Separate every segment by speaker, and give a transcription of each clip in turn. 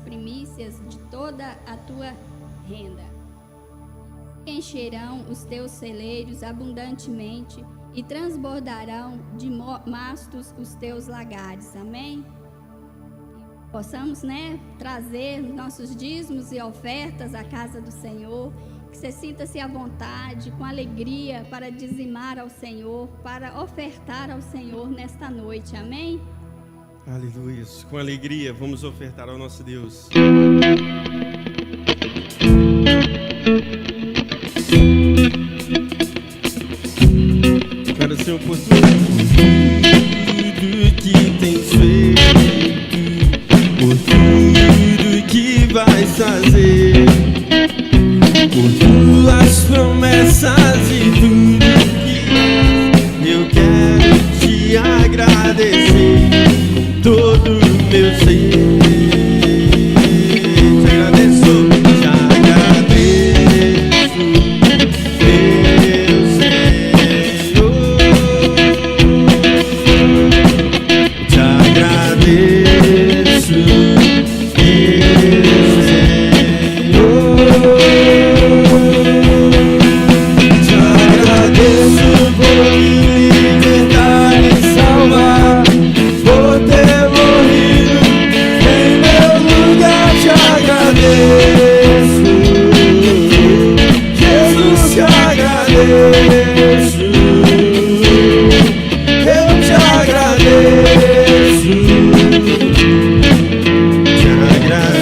Speaker 1: primícias de toda a tua renda. Encherão os teus celeiros abundantemente e transbordarão de mastos os teus lagares. Amém? Possamos, trazer nossos dízimos e ofertas à casa do Senhor. Que você sinta-se à vontade, com alegria, para dizimar ao Senhor, para ofertar ao Senhor nesta noite. Amém?
Speaker 2: Aleluia. Com alegria, vamos ofertar ao nosso Deus. Para o Senhor, por tudo que tens feito, por tudo que vais fazer, por tuas promessas e tudo que eu quero te agradecer com todo o meu ser. Te agradeço, te agradeço, meu Senhor. Te agradeço, meu Senhor. Te agradeço por me libertar e salvar, por ter morrido em meu lugar. Te agradeço, Jesus, te agradeço, eu te agradeço, te agradeço.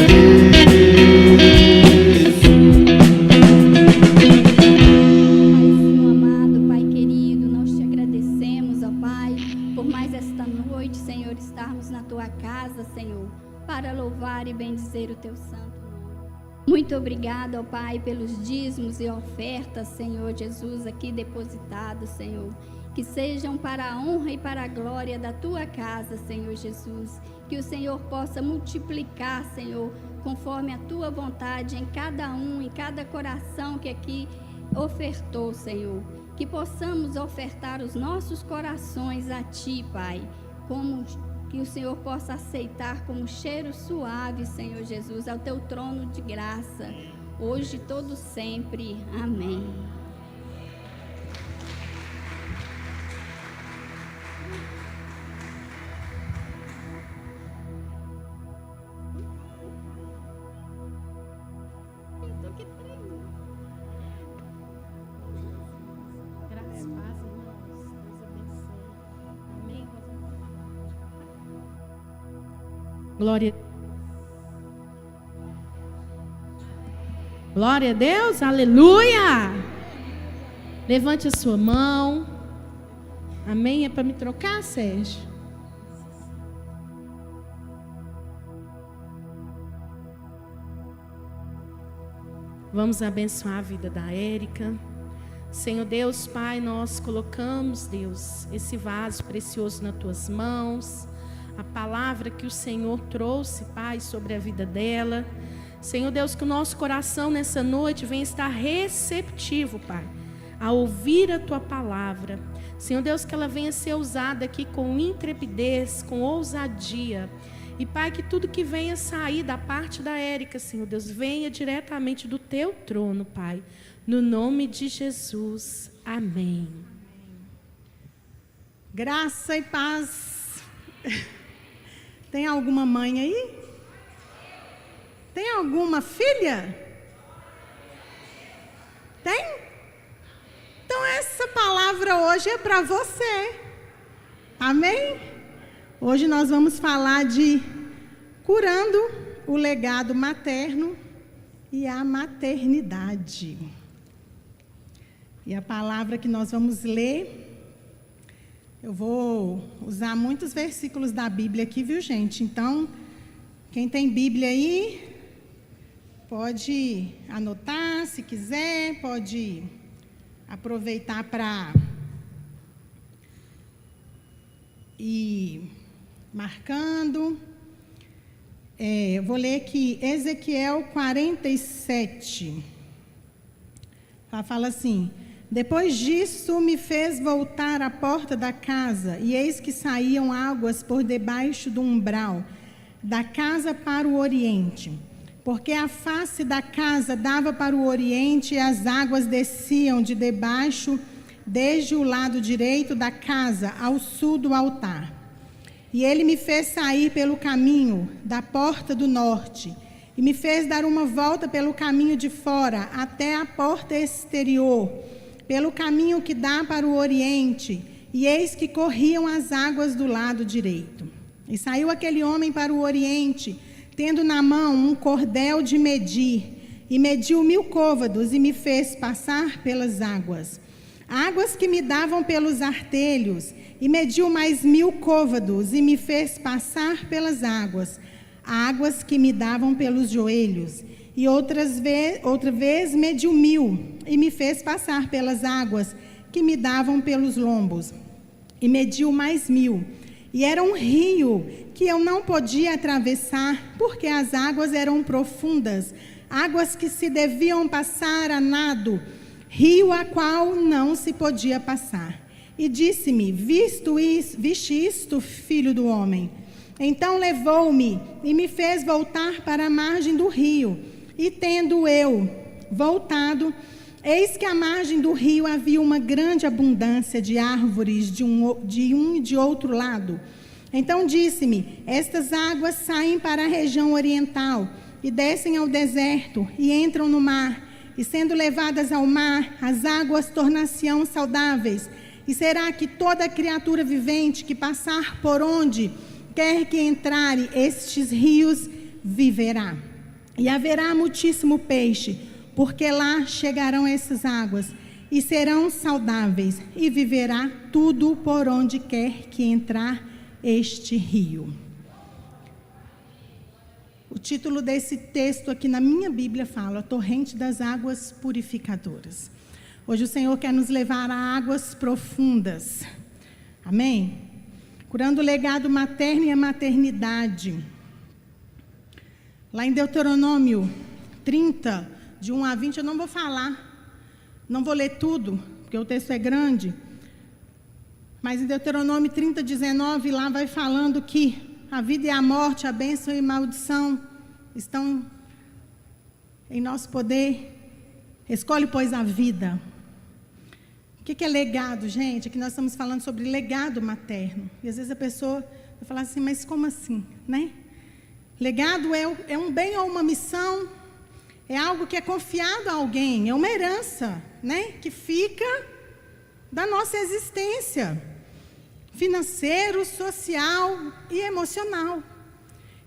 Speaker 1: Paizinho amado, Pai querido, nós te agradecemos, ó Pai, por mais esta noite, Senhor, estarmos na tua casa, Senhor, para louvar e bendizer o teu santo nome. Muito obrigado, ó Pai, pelos dízimos e ofertas, Senhor Jesus, aqui depositados, Senhor, que sejam para a honra e para a glória da tua casa, Senhor Jesus, que o Senhor possa multiplicar, Senhor, conforme a tua vontade em cada em cada coração que aqui ofertou, Senhor, que possamos ofertar os nossos corações a Ti, Pai, como que o Senhor possa aceitar como cheiro suave, Senhor Jesus, ao Teu trono de graça, hoje e todo sempre. Amém.
Speaker 3: Graças, paz, irmãos. Deus abençoe. Amém. Glória a Deus, aleluia. Levante a sua mão. Amém. É para me trocar, Sérgio? Vamos abençoar a vida da Érica. Senhor Deus, Pai, nós colocamos, Deus, esse vaso precioso nas tuas mãos, a palavra que o Senhor trouxe, Pai, sobre a vida dela. Senhor Deus, que o nosso coração nessa noite venha estar receptivo, Pai, a ouvir a tua palavra. Senhor Deus, que ela venha ser usada aqui com intrepidez, com ousadia. E, Pai, que tudo que venha sair da parte da Érica, Senhor Deus, venha diretamente do teu trono, Pai. No nome de Jesus. Amém.
Speaker 4: Graça e paz. Tem alguma mãe aí? Tem alguma filha? Tem? Então essa palavra hoje é para você. Amém? Hoje nós vamos falar de curando o legado materno e a maternidade. E a palavra que nós vamos ler, eu vou usar muitos versículos da Bíblia aqui, viu, gente? Então, quem tem Bíblia aí, pode anotar, se quiser, pode aproveitar para ir marcando. Eu vou ler aqui Ezequiel 47. Ela fala assim: depois disso me fez voltar à porta da casa, e eis que saíam águas por debaixo do umbral, da casa para o oriente, porque a face da casa dava para o oriente e as águas desciam de debaixo, desde o lado direito da casa ao sul do altar. E ele me fez sair pelo caminho da porta do norte, e me fez dar uma volta pelo caminho de fora, até a porta exterior, pelo caminho que dá para o oriente, e eis que corriam as águas do lado direito. E saiu aquele homem para o oriente, tendo na mão um cordel de medir, e mediu 1000 côvados, e me fez passar pelas águas. Águas que me davam pelos artelhos, e mediu mais 1000 côvados, e me fez passar pelas águas. Águas que me davam pelos joelhos, e outra vez mediu 1000, e me fez passar pelas águas que me davam pelos lombos, e mediu mais 1000. E era um rio que eu não podia atravessar, porque as águas eram profundas, águas que se deviam passar a nado, rio a qual não se podia passar. E disse-me: viste isto, filho do homem? Então levou-me e me fez voltar para a margem do rio. E tendo eu voltado, eis que à margem do rio havia uma grande abundância de árvores de um e de outro lado. Então disse-me: estas águas saem para a região oriental e descem ao deserto e entram no mar. E sendo levadas ao mar, as águas tornar-se-ão saudáveis. E será que toda criatura vivente que passar por onde quer que entrare estes rios viverá. E haverá muitíssimo peixe, porque lá chegarão essas águas, e serão saudáveis, e viverá tudo por onde quer que entrar este rio. O título desse texto aqui na minha Bíblia fala: Torrente das Águas Purificadoras. Hoje o Senhor quer nos levar a águas profundas. Amém? Curando o legado materno e a maternidade. Lá em Deuteronômio 30, de 1 a 20, eu não vou falar, não vou ler tudo, porque o texto é grande. Mas em Deuteronômio 30, 19, lá vai falando que a vida e a morte, a bênção e a maldição estão em nosso poder. Escolhe, pois, a vida. O que é legado, gente? Aqui nós estamos falando sobre legado materno. E às vezes a pessoa vai falar assim: mas como assim, né? Legado é um bem ou uma missão, é algo que é confiado a alguém, é uma herança, né? Que fica da nossa existência, financeiro, social e emocional.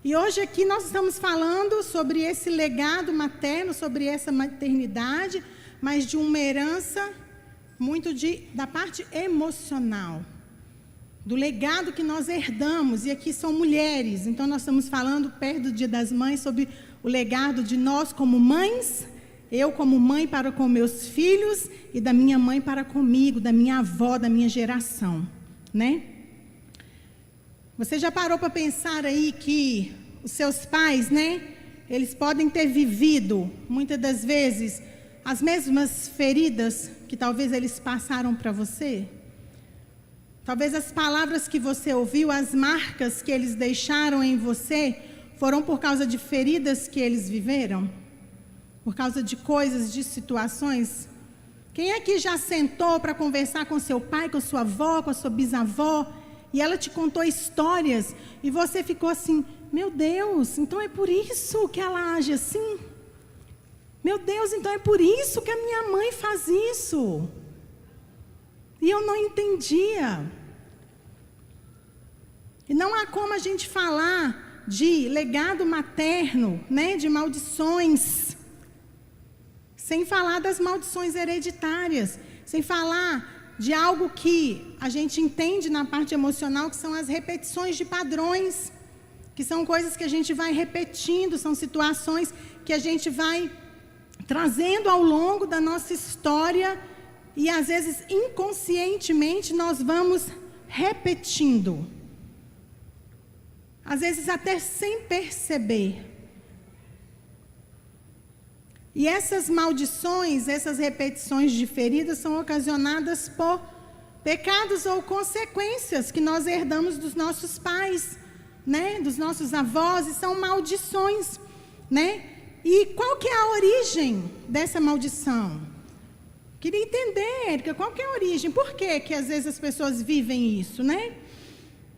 Speaker 4: E hoje aqui nós estamos falando sobre esse legado materno, sobre essa maternidade, mas de uma herança muito da parte emocional, do legado que nós herdamos. E aqui são mulheres, então nós estamos falando perto do Dia das Mães sobre o legado de nós como mães, eu como mãe para com meus filhos e da minha mãe para comigo, da minha avó, da minha geração, né? Você já parou para pensar aí que os seus pais, né, eles podem ter vivido, muitas das vezes, as mesmas feridas que talvez eles passaram para você? Talvez as palavras que você ouviu, as marcas que eles deixaram em você, foram por causa de feridas que eles viveram? Por causa de coisas, de situações? Quem aqui já sentou para conversar com seu pai, com sua avó, com a sua bisavó, e ela te contou histórias, e você ficou assim: meu Deus, então é por isso que ela age assim? Meu Deus, então é por isso que a minha mãe faz isso? E eu não entendia. E não há como a gente falar de legado materno, né, de maldições, sem falar das maldições hereditárias, sem falar de algo que a gente entende na parte emocional, que são as repetições de padrões, que são coisas que a gente vai repetindo, são situações que a gente vai trazendo ao longo da nossa história, e às vezes inconscientemente nós vamos repetindo, às vezes até sem perceber. E essas maldições, essas repetições de feridas são ocasionadas por pecados ou consequências que nós herdamos dos nossos pais, né, dos nossos avós, e são maldições, né? E qual que é a origem dessa maldição? Queria entender, Érica, qual que é a origem? Por que às vezes as pessoas vivem isso, né?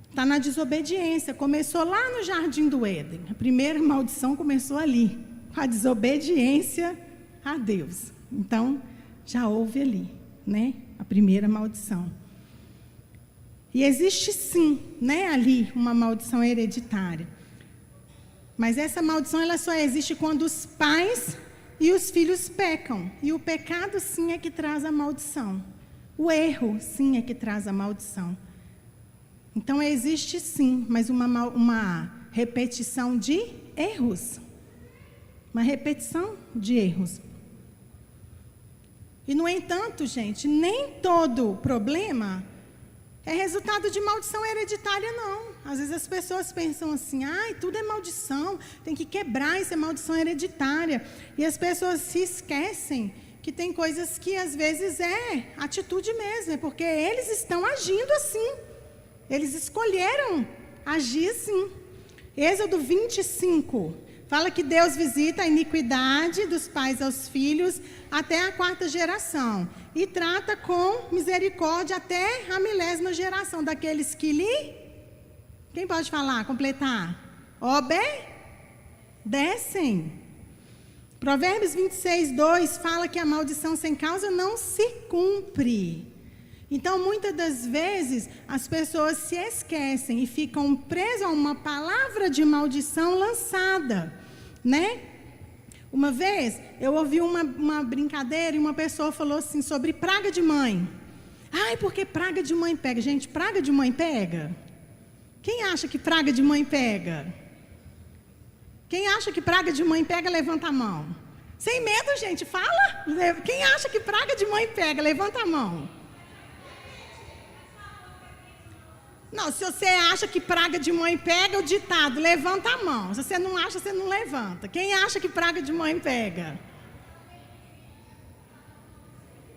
Speaker 4: Está na desobediência. Começou lá no Jardim do Éden. A primeira maldição começou ali, com a desobediência a Deus. Então, já houve ali, né, a primeira maldição. E existe sim, né, ali uma maldição hereditária. Mas essa maldição ela só existe quando os pais e os filhos pecam. E o pecado sim é que traz a maldição. O erro sim é que traz a maldição. Então existe sim, mas uma repetição de erros. Uma repetição de erros. E, no entanto, gente, nem todo problema é resultado de maldição hereditária, não. Às vezes as pessoas pensam assim, tudo é maldição, tem que quebrar, isso é maldição hereditária. E as pessoas se esquecem que tem coisas que, às vezes, é atitude mesmo, é porque eles estão agindo assim. Eles escolheram agir assim. Êxodo 25... fala que Deus visita a iniquidade dos pais aos filhos até a 4ª geração. E trata com misericórdia até a 1000ª geração daqueles que lhe... Quem pode falar, completar? Obedecem. Provérbios 26:2 fala que a maldição sem causa não se cumpre. Então, muitas das vezes, as pessoas se esquecem e ficam presas a uma palavra de maldição lançada, né? Uma vez, eu ouvi uma brincadeira e uma pessoa falou assim sobre praga de mãe. Porque praga de mãe pega. Gente, praga de mãe pega? Quem acha que praga de mãe pega? Quem acha que praga de mãe pega, levanta a mão. Sem medo, gente, fala. Quem acha que praga de mãe pega, levanta a mão. Não, se você acha que praga de mãe pega, o ditado, levanta a mão. Se você não acha, você não levanta. Quem acha que praga de mãe pega?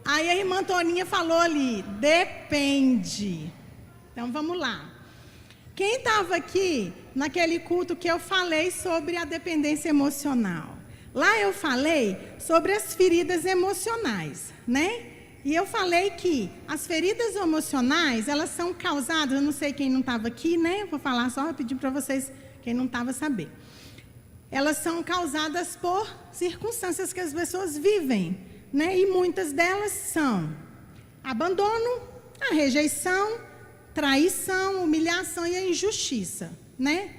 Speaker 4: Aí a irmã Toninha falou ali, depende. Então, vamos lá. Quem estava aqui naquele culto que eu falei sobre a dependência emocional? Lá eu falei sobre as feridas emocionais, né? E eu falei que as feridas emocionais, elas são causadas, eu não sei quem não estava aqui, né? Vou falar só, vou pedir para vocês, quem não estava, saber. Elas são causadas por circunstâncias que as pessoas vivem, né? E muitas delas são abandono, a rejeição, traição, humilhação e a injustiça, né?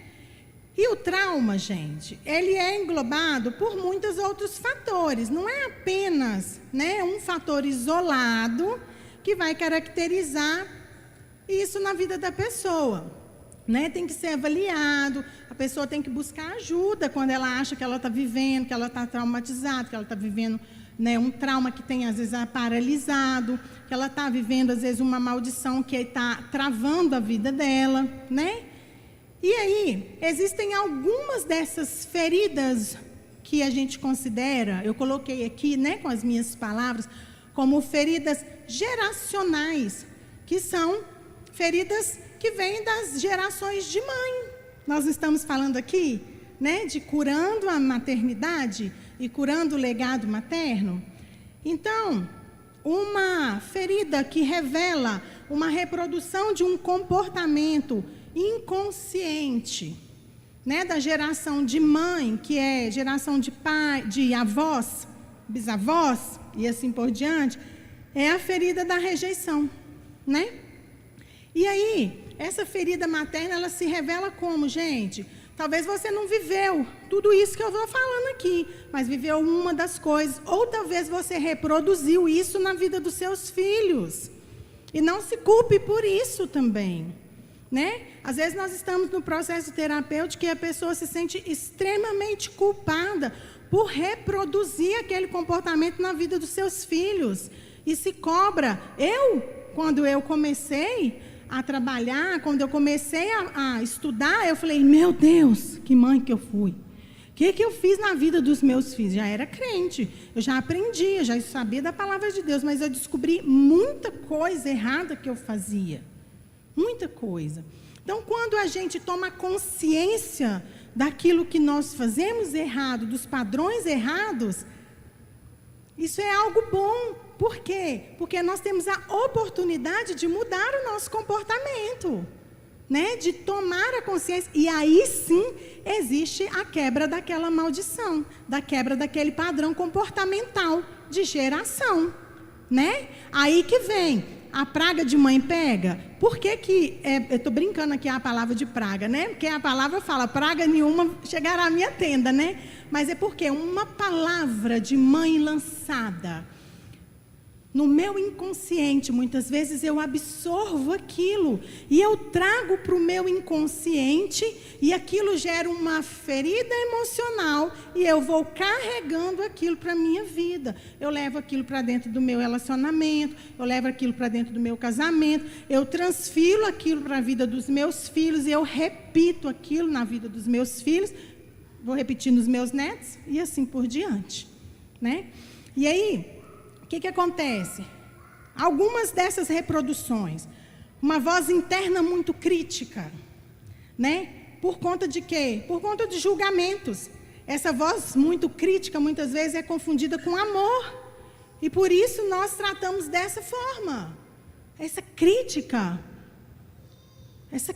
Speaker 4: E o trauma, gente, ele é englobado por muitos outros fatores. Não é apenas, né, um fator isolado que vai caracterizar isso na vida da pessoa, né? Tem que ser avaliado, a pessoa tem que buscar ajuda quando ela acha que ela está vivendo, que ela está traumatizada, que ela está vivendo, né, um trauma que tem, às vezes, paralisado, que ela está vivendo, às vezes, uma maldição que está travando a vida dela, né? E aí, existem algumas dessas feridas que a gente considera, eu coloquei aqui, né, com as minhas palavras, como feridas geracionais, que são feridas que vêm das gerações de mãe. Nós estamos falando aqui, né, de curando a maternidade e curando o legado materno. Então, uma ferida que revela uma reprodução de um comportamento inconsciente, né, da geração de mãe, que é geração de pai, de avós, bisavós e assim por diante, é a ferida da rejeição, né? E aí, essa ferida materna, ela se revela como, gente? Talvez você não viveu tudo isso que eu estou falando aqui, mas viveu uma das coisas, ou talvez você reproduziu isso na vida dos seus filhos, e não se culpe por isso também, né? Às vezes nós estamos no processo terapêutico e a pessoa se sente extremamente culpada por reproduzir aquele comportamento na vida dos seus filhos e se cobra. Quando eu comecei a trabalhar, quando eu comecei a estudar, eu falei, meu Deus, que mãe que eu fui. O que eu fiz na vida dos meus filhos? Já era crente, eu já aprendia, já sabia da palavra de Deus, mas eu descobri muita coisa errada que eu fazia. Muita coisa. Então, quando a gente toma consciência daquilo que nós fazemos errado, dos padrões errados, isso é algo bom. Por quê? Porque nós temos a oportunidade de mudar o nosso comportamento, né? De tomar a consciência. E aí sim existe a quebra daquela maldição, da quebra daquele padrão comportamental de geração, né? Aí que vem a praga de mãe pega. Por que eu estou brincando aqui a palavra de praga, né? Porque a palavra fala, praga nenhuma chegará à minha tenda, né? Mas é porque uma palavra de mãe lançada no meu inconsciente, muitas vezes eu absorvo aquilo e eu trago para o meu inconsciente e aquilo gera uma ferida emocional e eu vou carregando aquilo para a minha vida. Eu levo aquilo para dentro do meu relacionamento, eu levo aquilo para dentro do meu casamento, eu transfiro aquilo para a vida dos meus filhos e eu repito aquilo na vida dos meus filhos, vou repetir nos meus netos e assim por diante, né? E aí, o que acontece? Algumas dessas reproduções, uma voz interna muito crítica, né? Por conta de quê? Por conta de julgamentos. Essa voz muito crítica, muitas vezes, é confundida com amor. E por isso nós tratamos dessa forma. Essa crítica, essa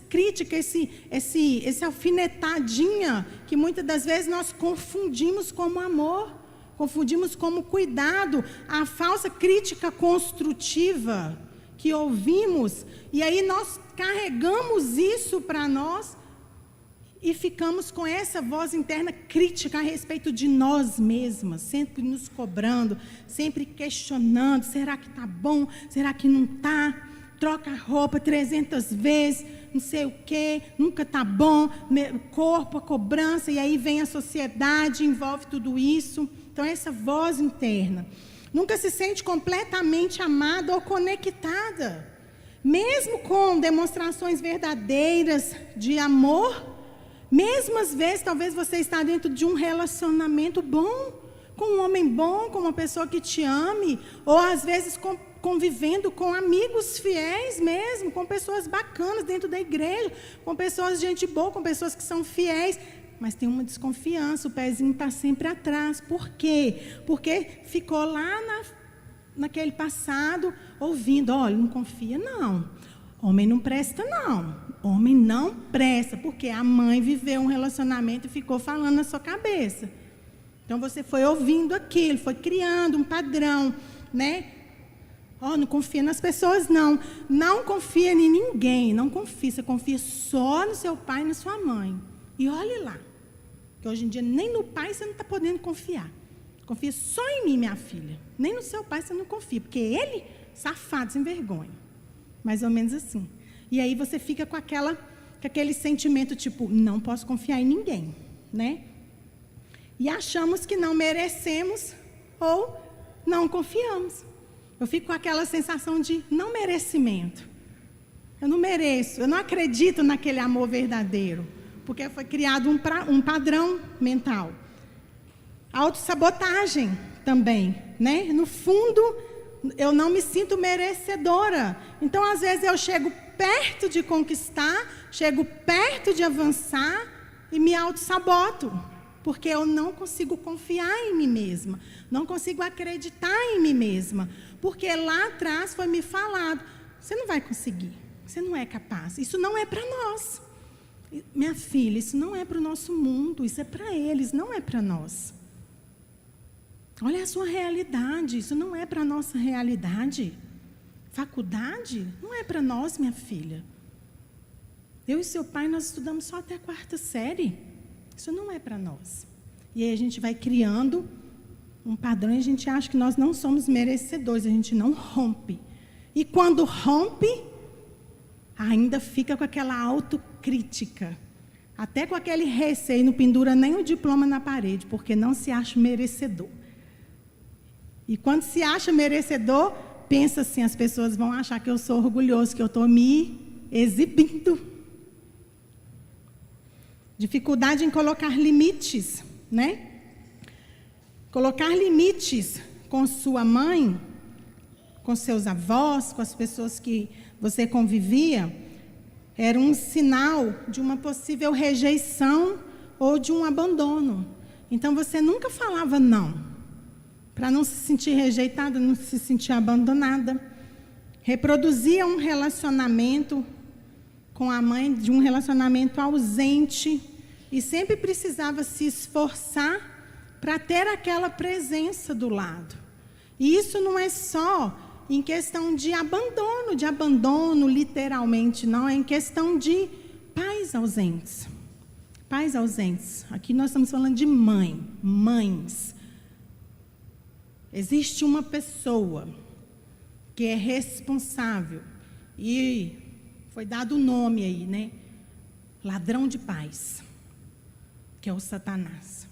Speaker 4: alfinetadinha, que muitas das vezes nós confundimos como amor. Confundimos como cuidado, a falsa crítica construtiva que ouvimos, e aí nós carregamos isso para nós e ficamos com essa voz interna crítica a respeito de nós mesmas, sempre nos cobrando, sempre questionando, será que está bom, será que não está? Troca a roupa 300 vezes, não sei o quê, nunca está bom, corpo, a cobrança, e aí vem a sociedade, envolve tudo isso. Então, essa voz interna nunca se sente completamente amada ou conectada. Mesmo com demonstrações verdadeiras de amor, mesmo às vezes, talvez você está dentro de um relacionamento bom, com um homem bom, com uma pessoa que te ame, ou às vezes convivendo com amigos fiéis mesmo, com pessoas bacanas dentro da igreja, com pessoas de gente boa, com pessoas que são fiéis, mas tem uma desconfiança, o pezinho está sempre atrás. Por quê? Porque ficou lá naquele passado, ouvindo, olha, não confia não, homem não presta não, homem não presta, porque a mãe viveu um relacionamento e ficou falando na sua cabeça. Então você foi ouvindo aquilo, foi criando um padrão, né? Não confia nas pessoas não, não confia em ninguém, não confia, você confia só no seu pai e na sua mãe. E olhe lá, que hoje em dia nem no pai você não está podendo confiar. Confia só em mim, minha filha. Nem no seu pai você não confia, porque ele, safado, sem vergonha. Mais ou menos assim. E aí você fica com aquele sentimento tipo, não posso confiar em ninguém, né? E achamos que não merecemos ou não confiamos. Eu fico com aquela sensação de não merecimento. Eu não mereço, eu não acredito naquele amor verdadeiro. Porque foi criado um padrão mental. Autossabotagem também, né? No fundo, eu não me sinto merecedora. Então, às vezes, eu chego perto de conquistar, chego perto de avançar e me autossaboto. Porque eu não consigo confiar em mim mesma. Não consigo acreditar em mim mesma. Porque lá atrás foi me falado, você não vai conseguir, você não é capaz. Isso não é para nós. Minha filha, isso não é para o nosso mundo, isso é para eles, não é para nós. Olha a sua realidade, isso não é para a nossa realidade. Faculdade não é para nós, minha filha. Eu e seu pai, nós estudamos só até a 4ª série. Isso não é para nós. E aí a gente vai criando um padrão e a gente acha que nós não somos merecedores, a gente não rompe. E quando rompe, ainda fica com aquela autocrítica, até com aquele receio, não pendura nem o diploma na parede, porque não se acha merecedor. E quando se acha merecedor, pensa assim, as pessoas vão achar que eu sou orgulhoso, que eu estou me exibindo. Dificuldade em colocar limites, né? Colocar limites com sua mãe, com seus avós, com as pessoas que você convivia, era um sinal de uma possível rejeição ou de um abandono. Então, você nunca falava não, para não se sentir rejeitada, não se sentir abandonada. Reproduzia um relacionamento com a mãe, de um relacionamento ausente, e sempre precisava se esforçar para ter aquela presença do lado. E isso não é só em questão de abandono literalmente, não, é em questão de pais ausentes. Pais ausentes. Aqui nós estamos falando de mães. Existe uma pessoa que é responsável, e foi dado o nome aí, né? Ladrão de paz, que é o Satanás.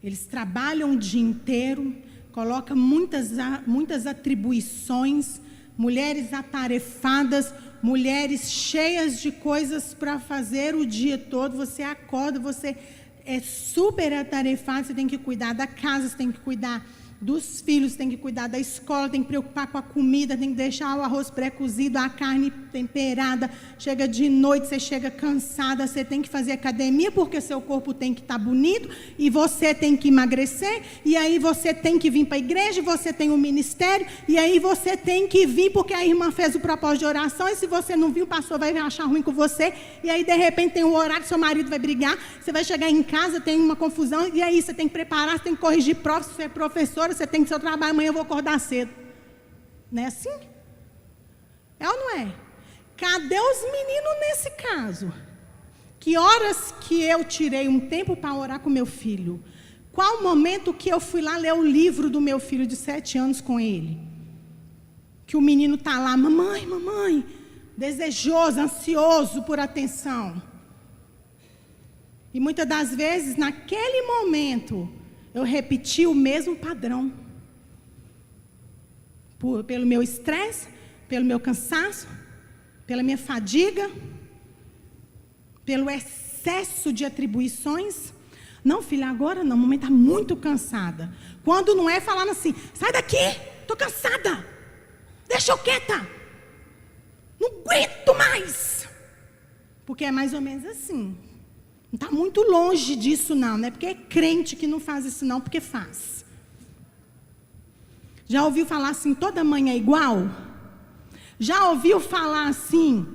Speaker 4: Eles trabalham o dia inteiro, colocam muitas atribuições, mulheres atarefadas, mulheres cheias de coisas para fazer o dia todo. Você acorda, você é super atarefado, você tem que cuidar da casa, você tem que cuidar dos filhos, tem que cuidar da escola, tem que preocupar com a comida, tem que deixar o arroz pré-cozido, a carne temperada. Chega de noite, você chega cansada, você tem que fazer academia porque seu corpo tem que estar bonito e você tem que emagrecer, e aí você tem que vir para a igreja, você tem um ministério, e aí você tem que vir porque a irmã fez o propósito de oração, e se você não vir, o pastor vai achar ruim com você, e aí de repente tem um horário, seu marido vai brigar, você vai chegar em casa, tem uma confusão, e aí você tem que preparar, você tem que corrigir prova, se você é professora, você tem que ir ao seu trabalho, amanhã eu vou acordar cedo. Não é assim? É ou não é? Cadê os meninos nesse caso? Que horas que eu tirei um tempo para orar com meu filho? Qual o momento que eu fui lá ler o livro do meu filho de 7 anos com ele? Que o menino está lá, mamãe, desejoso, ansioso por atenção. E muitas das vezes, naquele momento, eu repeti o mesmo padrão. Pelo meu estresse, pelo meu cansaço, pela minha fadiga, pelo excesso de atribuições. Não, filha, agora não, a mamãe está muito cansada. Quando não é falando assim, sai daqui, estou cansada, deixa eu quieta, não aguento mais. Porque é mais ou menos assim. Não está muito longe disso não, né? Porque é crente que não faz isso não, porque faz. Já ouviu falar assim, toda mãe é igual? Já ouviu falar assim,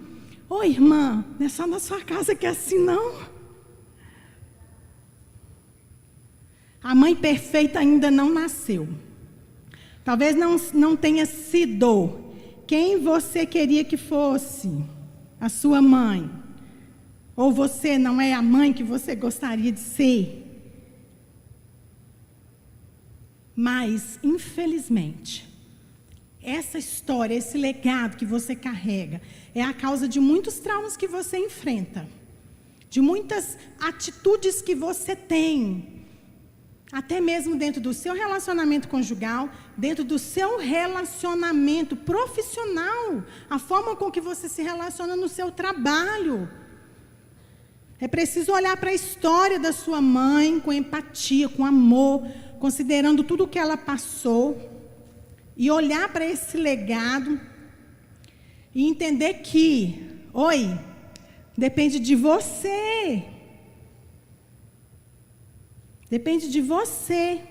Speaker 4: ô irmã, não é só na sua casa que é assim não? A mãe perfeita ainda não nasceu. Talvez não tenha sido quem você queria que fosse a sua mãe. Ou você não é a mãe que você gostaria de ser. Mas, infelizmente, essa história, esse legado que você carrega, é a causa de muitos traumas que você enfrenta. De muitas atitudes que você tem. Até mesmo dentro do seu relacionamento conjugal, dentro do seu relacionamento profissional. A forma com que você se relaciona no seu trabalho. É preciso olhar para a história da sua mãe com empatia, com amor, considerando tudo o que ela passou, e olhar para esse legado e entender que, depende de você. Depende de você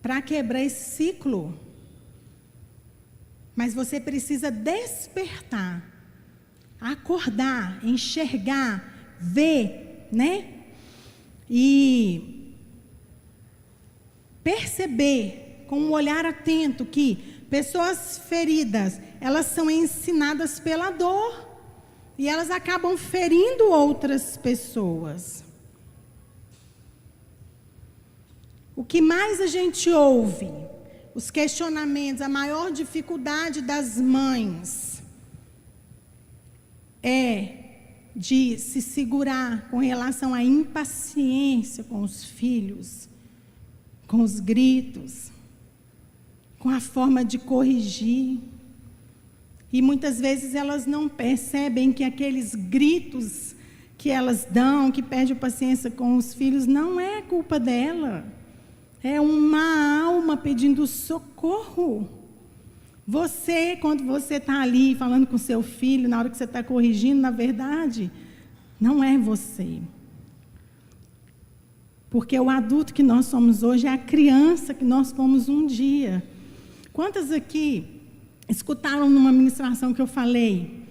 Speaker 4: para quebrar esse ciclo. Mas você precisa despertar, acordar, enxergar, ver, né? E perceber com um olhar atento que pessoas feridas, elas são ensinadas pela dor e elas acabam ferindo outras pessoas. O que mais a gente ouve, os questionamentos, a maior dificuldade das mães é de se segurar com relação à impaciência com os filhos, com os gritos, com a forma de corrigir. E muitas vezes elas não percebem que aqueles gritos que elas dão, que perdem a paciência com os filhos, não é culpa dela. É uma alma pedindo socorro. Você, quando você está ali falando com seu filho, na hora que você está corrigindo, na verdade, não é você. Porque o adulto que nós somos hoje é a criança que nós fomos um dia. Quantas aqui escutaram numa ministração que eu falei,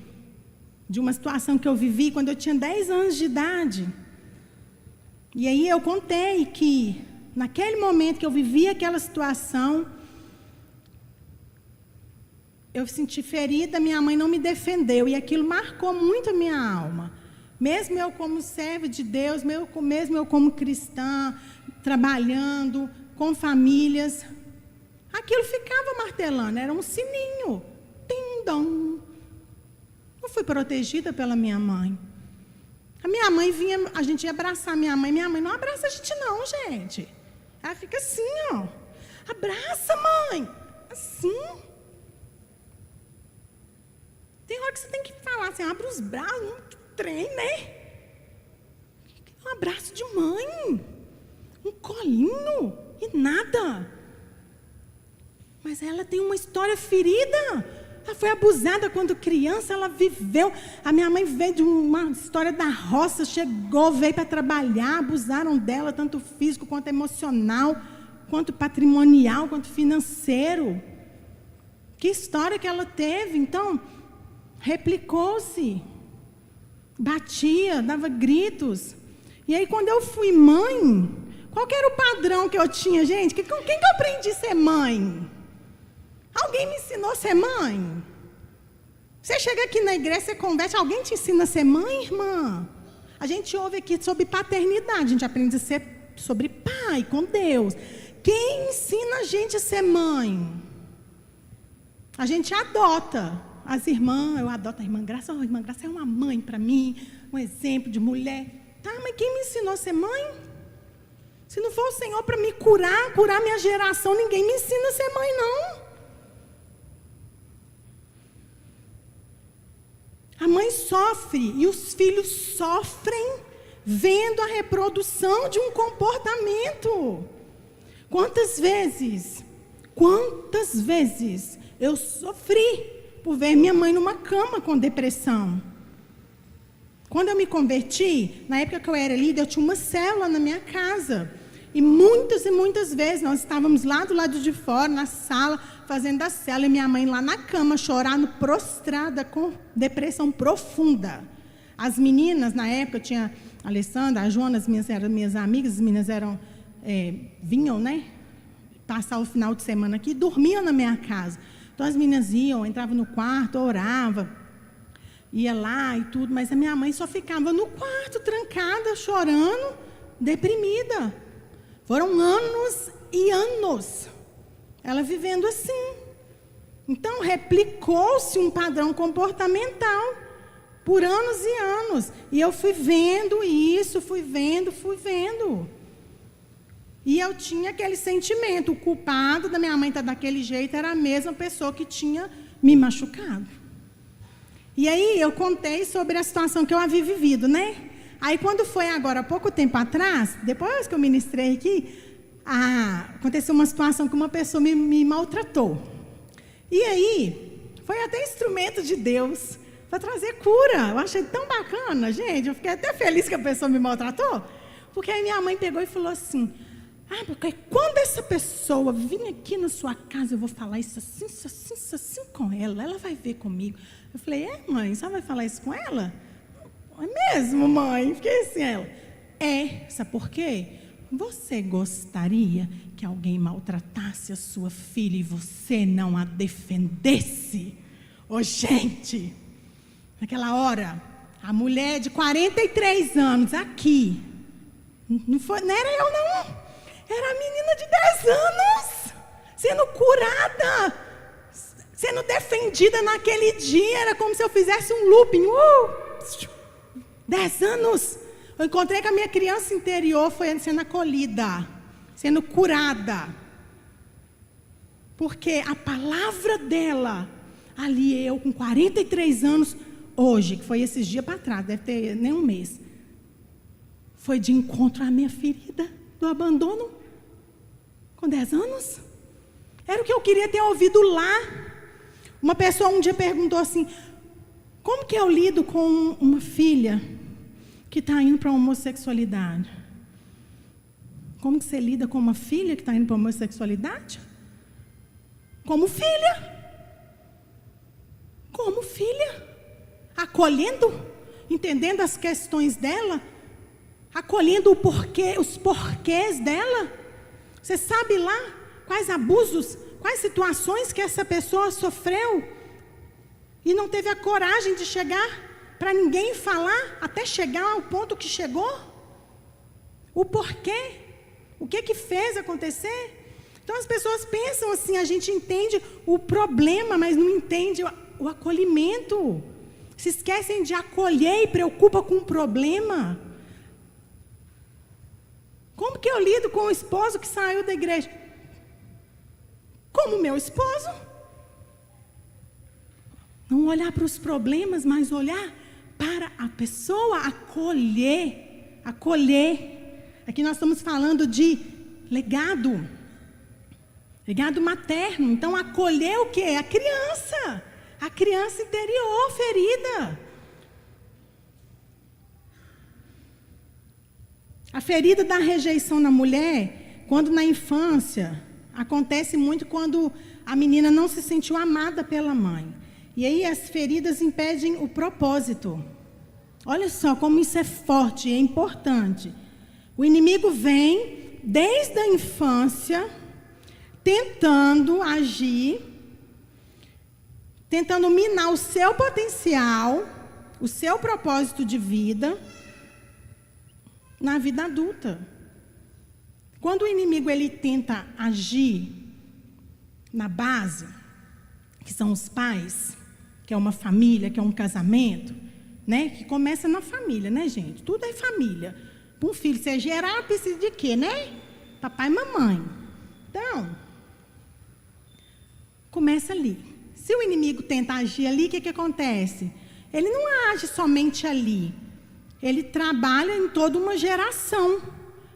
Speaker 4: de uma situação que eu vivi quando eu tinha 10 anos de idade? E aí eu contei que, naquele momento que eu vivi aquela situação, eu senti ferida, minha mãe não me defendeu, e aquilo marcou muito a minha alma. Mesmo eu como serva de Deus, mesmo eu como cristã, trabalhando com famílias, aquilo ficava martelando, era um sininho. Tim-dom. Não fui protegida pela minha mãe. A minha mãe vinha, a gente ia abraçar a minha mãe não abraça a gente não, gente. Ela fica assim, ó. Abraça, mãe. Assim. Tem hora que você tem que falar assim, abre os braços, um trem, né? Um abraço de mãe. Um colinho. E nada. Mas ela tem uma história ferida. Ela foi abusada quando criança, ela viveu. A minha mãe veio de uma história da roça, chegou, veio para trabalhar, abusaram dela, tanto físico quanto emocional, quanto patrimonial, quanto financeiro. Que história que ela teve. Então, replicou-se, batia, dava gritos. E aí, quando eu fui mãe, qual que era o padrão que eu tinha, gente? Com quem que eu aprendi a ser mãe? Alguém me ensinou a ser mãe? Você chega aqui na igreja, você converte, alguém te ensina a ser mãe, irmã? A gente ouve aqui sobre paternidade, a gente aprende a ser sobre pai, com Deus. Quem ensina a gente a ser mãe? A gente adota. As irmãs, eu adoto a irmã Graça. Oh, irmã Graça é uma mãe para mim, um exemplo de mulher. Tá, mas quem me ensinou a ser mãe? Se não for o Senhor para me curar minha geração, ninguém me ensina a ser mãe, não. A mãe sofre e os filhos sofrem vendo a reprodução de um comportamento. Quantas vezes eu sofri por ver minha mãe numa cama com depressão. Quando eu me converti, na época que eu era líder, eu tinha uma célula na minha casa. E muitas vezes nós estávamos lá do lado de fora, na sala, fazendo a célula, e minha mãe lá na cama, chorando, prostrada, com depressão profunda. As meninas, na época, tinha a Alessandra, a Joana, eram minhas amigas, as meninas vinham, né, passar o final de semana aqui, dormiam na minha casa. Então, as meninas iam, entravam no quarto, orava, ia lá e tudo, mas a minha mãe só ficava no quarto, trancada, chorando, deprimida. Foram anos e anos ela vivendo assim. Então, replicou-se um padrão comportamental por anos e anos. E eu fui vendo isso, fui vendo. E eu tinha aquele sentimento, o culpado da minha mãe estar daquele jeito era a mesma pessoa que tinha me machucado. E aí eu contei sobre a situação que eu havia vivido, né? Aí quando foi agora, há pouco tempo atrás, depois que eu ministrei aqui, aconteceu uma situação que uma pessoa me maltratou. E aí, foi até instrumento de Deus para trazer cura. Eu achei tão bacana, gente. Eu fiquei até feliz que a pessoa me maltratou. Porque aí minha mãe pegou e falou assim, porque quando essa pessoa vir aqui na sua casa, eu vou falar isso assim com ela. Ela vai ver comigo. Eu falei, mãe, você vai falar isso com ela? É mesmo, mãe? Fiquei assim, ela. Sabe por quê? Você gostaria que alguém maltratasse a sua filha e você não a defendesse? Gente, naquela hora, a mulher de 43 anos aqui, não era eu não, era a menina de 10 anos, sendo curada, sendo defendida naquele dia, era como se eu fizesse um looping, 10 anos. Eu encontrei com a minha criança interior, foi sendo acolhida, sendo curada. Porque a palavra dela, ali eu com 43 anos, hoje, que foi esses dias para trás, deve ter nem um mês, foi de encontro à minha ferida do abandono, com 10 anos. Era o que eu queria ter ouvido lá. Uma pessoa um dia perguntou assim: como que eu lido com uma filha que está indo para a homossexualidade? Como que você lida com uma filha que está indo para a homossexualidade? Como filha. Como filha. Acolhendo, entendendo as questões dela, acolhendo os porquês dela. Você sabe lá quais abusos, quais situações que essa pessoa sofreu e não teve a coragem de chegar para ninguém falar até chegar ao ponto que chegou? O porquê? O que fez acontecer? Então as pessoas pensam assim, a gente entende o problema, mas não entende o acolhimento. Se esquecem de acolher e preocupa com o problema. Como que eu lido com o esposo que saiu da igreja? Como meu esposo. Não olhar para os problemas, mas olhar para a pessoa, acolher. Acolher. Aqui nós estamos falando de legado. Legado materno. Então, acolher o quê? A criança. A criança interior ferida. A ferida da rejeição na mulher, quando na infância, acontece muito quando a menina não se sentiu amada pela mãe. E aí as feridas impedem o propósito. Olha só como isso é forte e é importante. O inimigo vem desde a infância, tentando agir, tentando minar o seu potencial, o seu propósito de vida, na vida adulta. Quando o inimigo ele tenta agir na base, que são os pais, que é uma família, que é um casamento, né? Que começa na família, né, gente? Tudo é família. Para um filho ser gerado, precisa de quê, né? Papai e mamãe. Então, começa ali. Se o inimigo tenta agir ali, o que acontece? Ele não age somente ali. Ele trabalha em toda uma geração,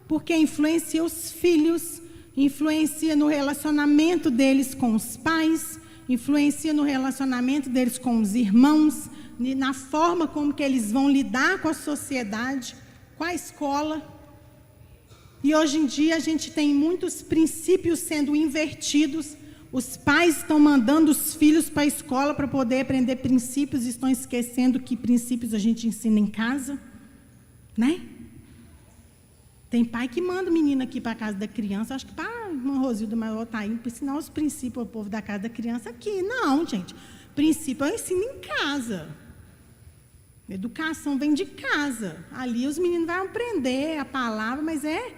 Speaker 4: porque influencia os filhos, influencia no relacionamento deles com os pais, influencia no relacionamento deles com os irmãos, na forma como que eles vão lidar com a sociedade, com a escola. E hoje em dia a gente tem muitos princípios sendo invertidos. Os pais estão mandando os filhos para a escola para poder aprender princípios e estão esquecendo que princípios a gente ensina em casa, né? Tem pai que manda o menino aqui para a casa da criança, acho que para a irmã Rosilda Maior está indo para ensinar os princípios ao povo da casa da criança aqui. Não, gente. Princípio eu ensino em casa. Educação vem de casa. Ali os meninos vão aprender a palavra, mas é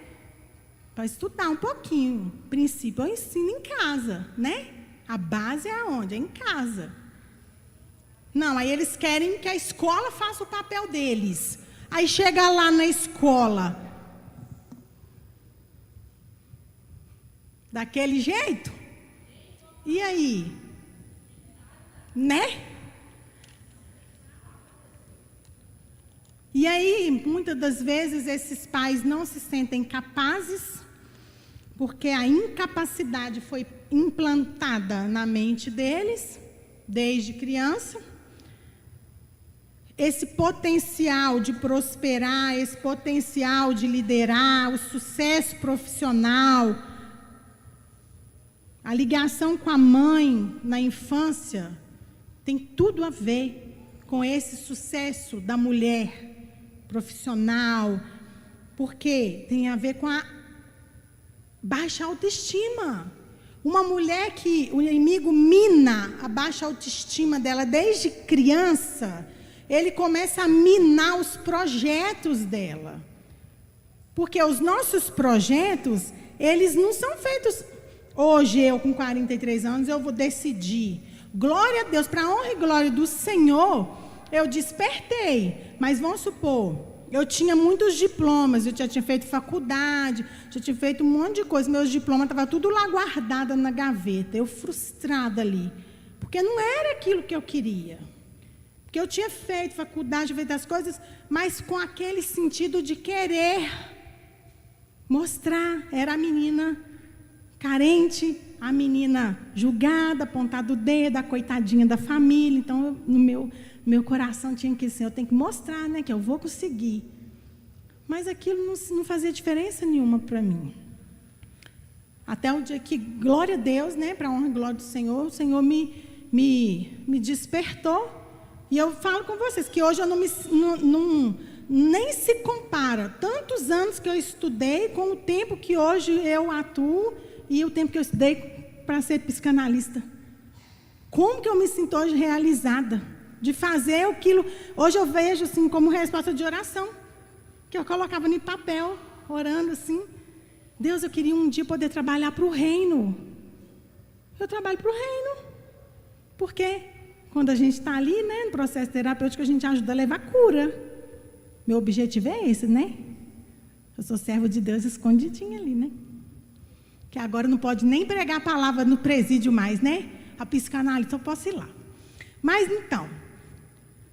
Speaker 4: para estudar um pouquinho. Princípio eu ensino em casa, né? A base é aonde? É em casa. Não, aí eles querem que a escola faça o papel deles. Aí chega lá na escola, daquele jeito? E aí? Né? E aí, muitas das vezes, esses pais não se sentem capazes, porque a incapacidade foi implantada na mente deles, desde criança. Esse potencial de prosperar, esse potencial de liderar, o sucesso profissional, a ligação com a mãe na infância, tem tudo a ver com esse sucesso da mulher profissional, porque tem a ver com a baixa autoestima. Uma mulher que o inimigo mina a baixa autoestima dela desde criança, ele começa a minar os projetos dela. Porque os nossos projetos, eles não são feitos... Hoje, eu com 43 anos, eu vou decidir. Glória a Deus, para a honra e glória do Senhor, eu despertei. Mas vamos supor, eu tinha muitos diplomas, eu já tinha feito faculdade, já tinha feito um monte de coisa. Meus diplomas estavam tudo lá guardado na gaveta. Eu frustrada ali, porque não era aquilo que eu queria. Porque eu tinha feito faculdade, feito as coisas, mas com aquele sentido de querer mostrar. Era a menina carente, a menina julgada, apontada o dedo, a coitadinha da família. Então, no meu coração tinha que ser, eu tenho que mostrar, né, que eu vou conseguir. Mas aquilo não fazia diferença nenhuma para mim. Até o dia que, glória a Deus, né, para a honra e glória do Senhor, o Senhor me despertou. E eu falo com vocês que hoje eu nem se compara tantos anos que eu estudei com o tempo que hoje eu atuo e o tempo que eu estudei para ser psicanalista. Como que eu me sinto hoje realizada de fazer aquilo? Hoje eu vejo assim como resposta de oração, que eu colocava no papel, orando assim. Deus, eu queria um dia poder trabalhar para o reino. Eu trabalho para o reino. Porque quando a gente está ali, né, no processo terapêutico, a gente ajuda a levar cura. Meu objetivo é esse, né? Eu sou servo de Deus escondidinha ali, né? Que agora não pode nem pregar a palavra no presídio mais, né? A psicanálise, eu posso ir lá. Mas então,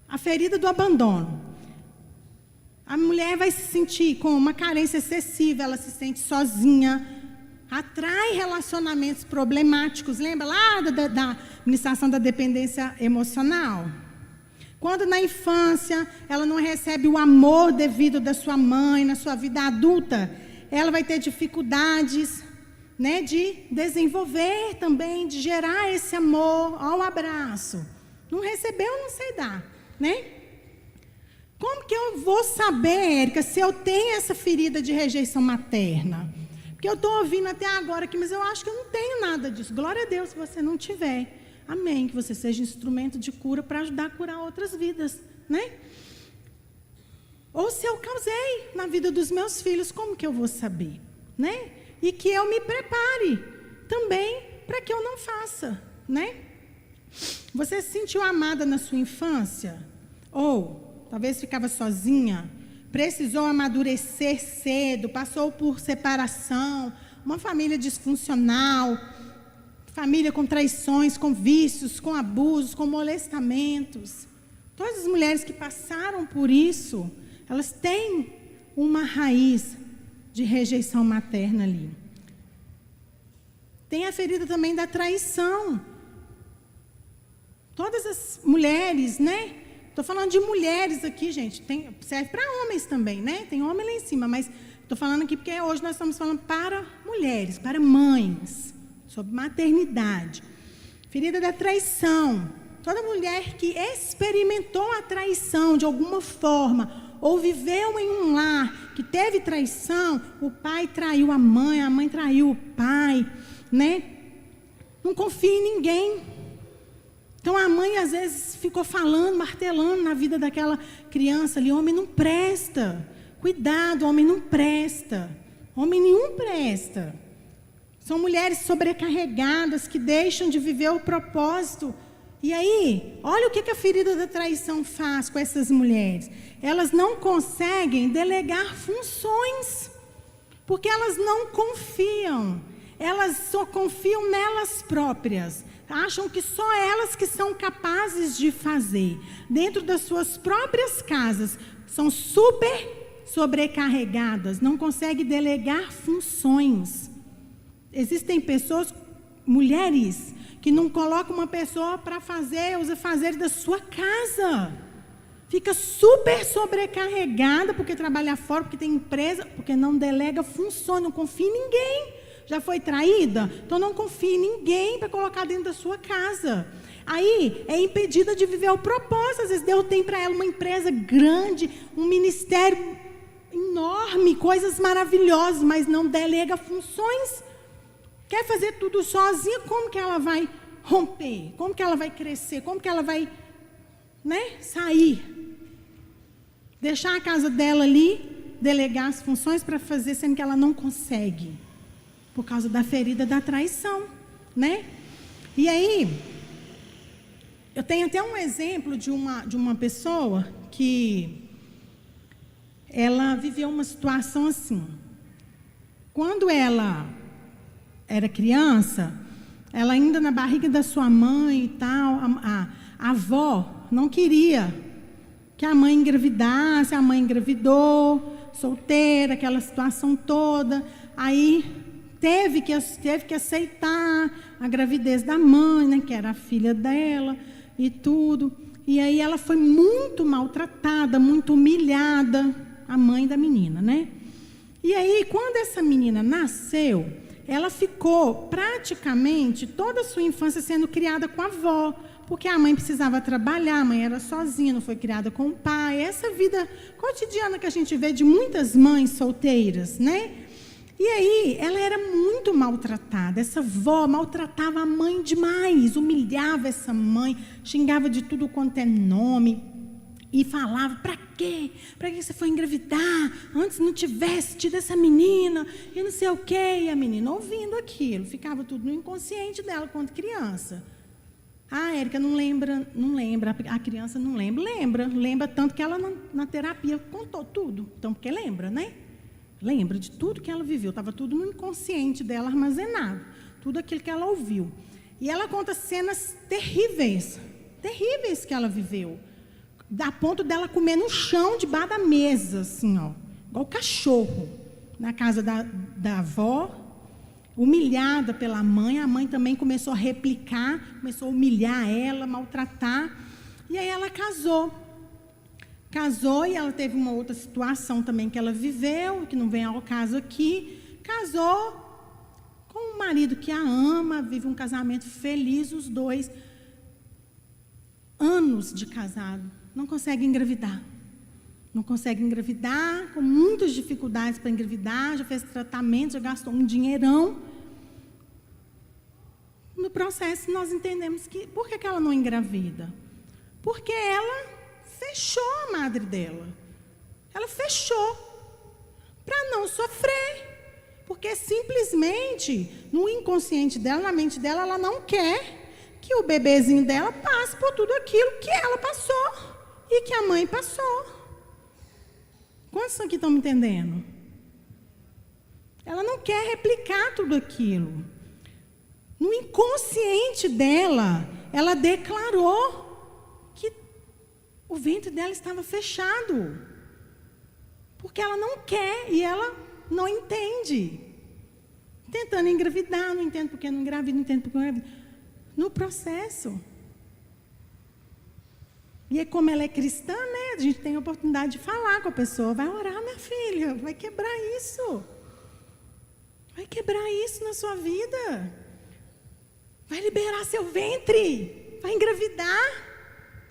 Speaker 4: a ferida do abandono. A mulher vai se sentir com uma carência excessiva, ela se sente sozinha, atrai relacionamentos problemáticos. Lembra lá da ministração da dependência emocional? Quando na infância ela não recebe o amor devido da sua mãe, na sua vida adulta, ela vai ter dificuldades, né, de desenvolver também, de gerar esse amor ao abraço. Não recebeu, não sei dar, né? Como que eu vou saber, Érica, se eu tenho essa ferida de rejeição materna? Porque eu estou ouvindo até agora aqui, mas eu acho que eu não tenho nada disso. Glória a Deus se você não tiver. Amém, que você seja instrumento de cura para ajudar a curar outras vidas, né? Ou se eu causei na vida dos meus filhos, como que eu vou saber, né? E que eu me prepare também para que eu não faça, né? Você se sentiu amada na sua infância? Ou talvez ficava sozinha, precisou amadurecer cedo, passou por separação, uma família disfuncional, família com traições, com vícios, com abusos, com molestamentos. Todas as mulheres que passaram por isso, elas têm uma raiz de rejeição materna ali. Tem a ferida também da traição. Todas as mulheres, né? Estou falando de mulheres aqui, gente. Serve para homens também, né? Tem homem lá em cima, mas estou falando aqui porque hoje nós estamos falando para mulheres, para mães, sobre maternidade. Ferida da traição. Toda mulher que experimentou a traição de alguma forma, ou viveu em um lar que teve traição, o pai traiu a mãe traiu o pai, né? Não confia em ninguém. Então a mãe às vezes ficou falando, martelando na vida daquela criança ali, homem não presta, cuidado, homem não presta, homem nenhum presta. São mulheres sobrecarregadas que deixam de viver o propósito. E aí, olha o que a ferida da traição faz com essas mulheres. Elas não conseguem delegar funções, porque elas não confiam. Elas só confiam nelas próprias. Acham que só elas que são capazes de fazer. Dentro das suas próprias casas, são super sobrecarregadas, não conseguem delegar funções. Existem pessoas, mulheres, que não colocam uma pessoa para fazer os afazeres da sua casa. Fica super sobrecarregada porque trabalha fora, porque tem empresa, porque não delega funções, não confia em ninguém. Já foi traída? Então não confie em ninguém para colocar dentro da sua casa. Aí é impedida de viver o propósito. Às vezes Deus tem para ela uma empresa grande, um ministério enorme, coisas maravilhosas, mas não delega funções. Quer fazer tudo sozinha, como que ela vai romper? Como que ela vai crescer? Como que ela vai, né, sair? Deixar a casa dela ali, delegar as funções para fazer, sendo que ela não consegue. Por causa da ferida da traição, né? E aí, eu tenho até um exemplo de uma pessoa que ela viveu uma situação assim. Quando ela era criança, ela ainda na barriga da sua mãe e tal, a avó não queria que a mãe engravidasse, a mãe engravidou, solteira, aquela situação toda. Aí teve que aceitar a gravidez da mãe, né, que era a filha dela e tudo. E aí ela foi muito maltratada, muito humilhada, a mãe da menina, né? E aí, quando essa menina nasceu, ela ficou praticamente toda a sua infância sendo criada com a avó, porque a mãe precisava trabalhar, a mãe era sozinha, não foi criada com o pai. Essa vida cotidiana que a gente vê de muitas mães solteiras, né? E aí, ela era muito maltratada. Essa avó maltratava a mãe demais, humilhava essa mãe, xingava de tudo quanto é nome e falava: para quê? Para que você foi engravidar? Antes não tivesse tido essa menina e não sei o quê. E a menina ouvindo aquilo, ficava tudo no inconsciente dela quando criança. Ah, Érica, não lembra, a criança não lembra tanto que ela na terapia contou tudo. Então, porque lembra, né? Lembra de tudo que ela viveu, estava tudo no inconsciente dela armazenado, tudo aquilo que ela ouviu. E ela conta cenas terríveis que ela viveu, a ponto dela comer no chão, debaixo da mesa, assim, ó, igual cachorro, na casa da avó, humilhada pela mãe. A mãe também começou a replicar, começou a humilhar ela, maltratar, e aí ela casou e ela teve uma outra situação também que ela viveu, que não vem ao caso aqui. Casou com um marido que a ama, vive um casamento feliz, os dois, anos de casado, não conseguem engravidar. Não consegue engravidar, com muitas dificuldades para engravidar, já fez tratamento, já gastou um dinheirão. No processo, nós entendemos que, por que ela não engravida? Porque ela fechou a madre dela. Ela fechou para não sofrer. Porque simplesmente, no inconsciente dela, na mente dela, ela não quer que o bebezinho dela passe por tudo aquilo que ela passou e que a mãe passou. Quantos aqui estão me entendendo? Ela não quer replicar tudo aquilo. No inconsciente dela, ela declarou que o ventre dela estava fechado. Porque ela não quer e ela não entende. Tentando engravidar, não entendo porque não engravida, não entendo porque não engravida. No processo. E é como ela é cristã, né? A gente tem a oportunidade de falar com a pessoa. Vai orar, minha filha, vai quebrar isso. Vai quebrar isso na sua vida. Vai liberar seu ventre. Vai engravidar.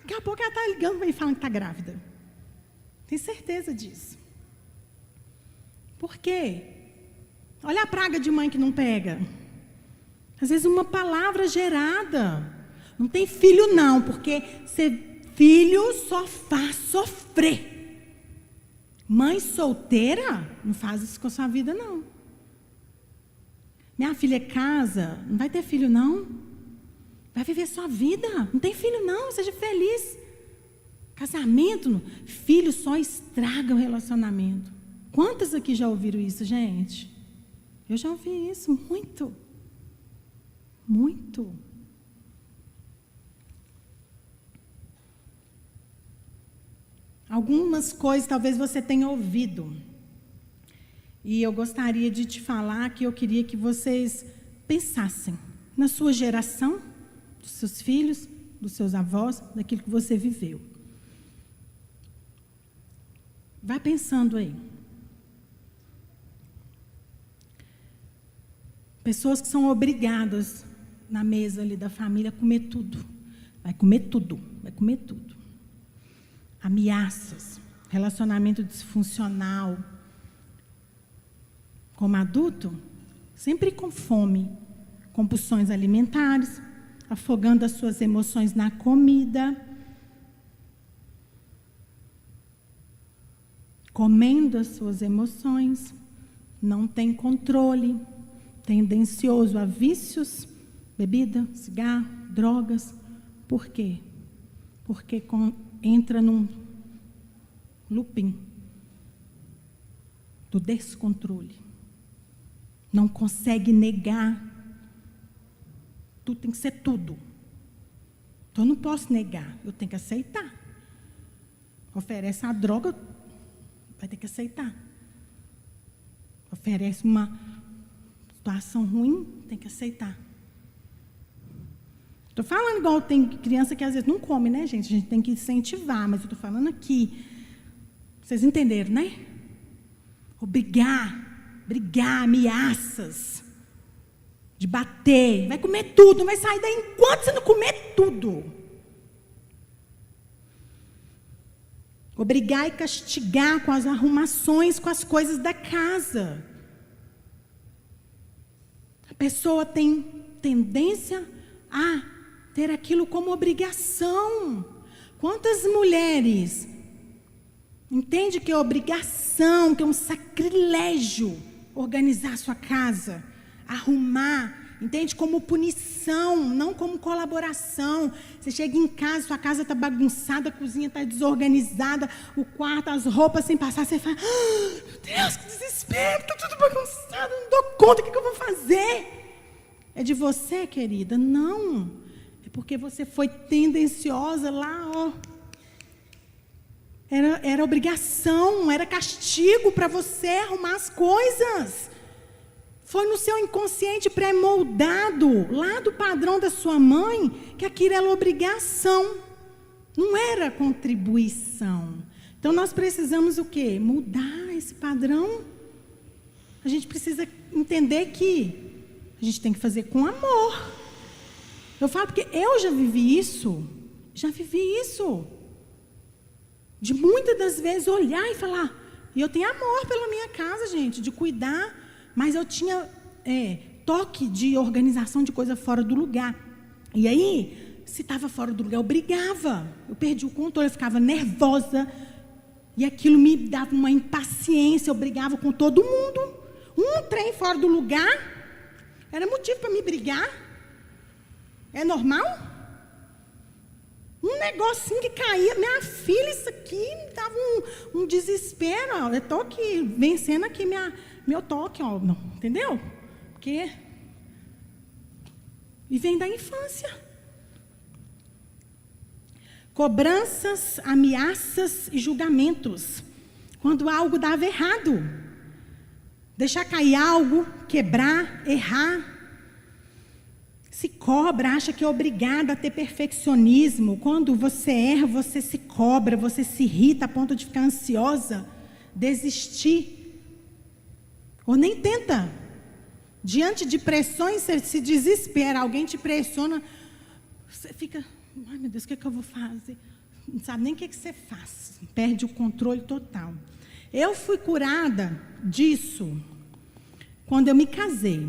Speaker 4: Daqui a pouco ela está ligando para mim falando que está grávida. Tenho certeza disso. Por quê? Olha a praga de mãe que não pega. Às vezes uma palavra gerada. Não tem filho não, porque filho só faz sofrer. Mãe solteira não faz isso com a sua vida não. Minha filha casa, não vai ter filho não. Vai viver sua vida. Não tem filho não, seja feliz. Casamento, filho só estraga o relacionamento. Quantas aqui já ouviram isso, gente? Eu já ouvi isso muito. Muito. Algumas coisas talvez você tenha ouvido. E eu gostaria de te falar que eu queria que vocês pensassem na sua geração, dos seus filhos, dos seus avós, daquilo que você viveu. Vai pensando aí. Pessoas que são obrigadas na mesa ali da família a comer tudo. Vai comer tudo, vai comer tudo. Ameaças, relacionamento disfuncional. Como adulto, sempre com fome, compulsões alimentares, afogando as suas emoções na comida, comendo as suas emoções, não tem controle, tendencioso a vícios, bebida, cigarro, drogas. Por quê? Porque entra num looping do descontrole. Não consegue negar. Tudo tem que ser tudo. Então, eu não posso negar, eu tenho que aceitar. Oferece a droga, vai ter que aceitar. Oferece uma Situação ruim, tem que aceitar. Estou falando igual tem criança que às vezes não come, né, gente? A gente tem que incentivar, mas eu estou falando aqui. Vocês entenderam, né? Brigar, ameaças, de bater, vai comer tudo, não vai sair daí enquanto você não comer tudo. Obrigar e castigar com as arrumações, com as coisas da casa. A pessoa tem tendência a ter aquilo como obrigação. Quantas mulheres entendem que é obrigação, que é um sacrilégio organizar a sua casa, arrumar, entende? Como punição, não como colaboração. Você chega em casa, sua casa está bagunçada, a cozinha está desorganizada, o quarto, as roupas sem passar, você fala, meu Deus, que desespero, está tudo bagunçado, não dou conta, o que eu vou fazer? É de você, querida? Não. É porque você foi tendenciosa lá, ó. Era obrigação, era castigo para você arrumar as coisas. Foi no seu inconsciente pré-moldado, lá do padrão da sua mãe, que aquilo era obrigação, não era contribuição. Então, nós precisamos o quê? Mudar esse padrão. A gente precisa entender que a gente tem que fazer com amor. Eu falo porque eu já vivi isso. De muitas das vezes olhar e falar, e eu tenho amor pela minha casa, gente, de cuidar, mas eu tinha toque de organização de coisa fora do lugar. E aí, se estava fora do lugar, eu brigava, eu perdi o controle, eu ficava nervosa, e aquilo me dava uma impaciência, eu brigava com todo mundo. Um trem fora do lugar era motivo para me brigar. É normal? Um negocinho que caía, minha filha, isso aqui me dava um desespero. Ó. Eu estou aqui, vencendo aqui meu toque, ó, não, entendeu? Porque... E vem da infância. Cobranças, ameaças e julgamentos. Quando algo dava errado. Deixar cair algo, quebrar, errar. Se cobra, acha que é obrigada a ter perfeccionismo. Quando você erra, você se cobra, você se irrita a ponto de ficar ansiosa, desistir. Ou nem tenta. Diante de pressões, você se desespera, alguém te pressiona, você fica, ai meu Deus, o que eu vou fazer? Não sabe nem o que você faz, perde o controle total. Eu fui curada disso quando eu me casei,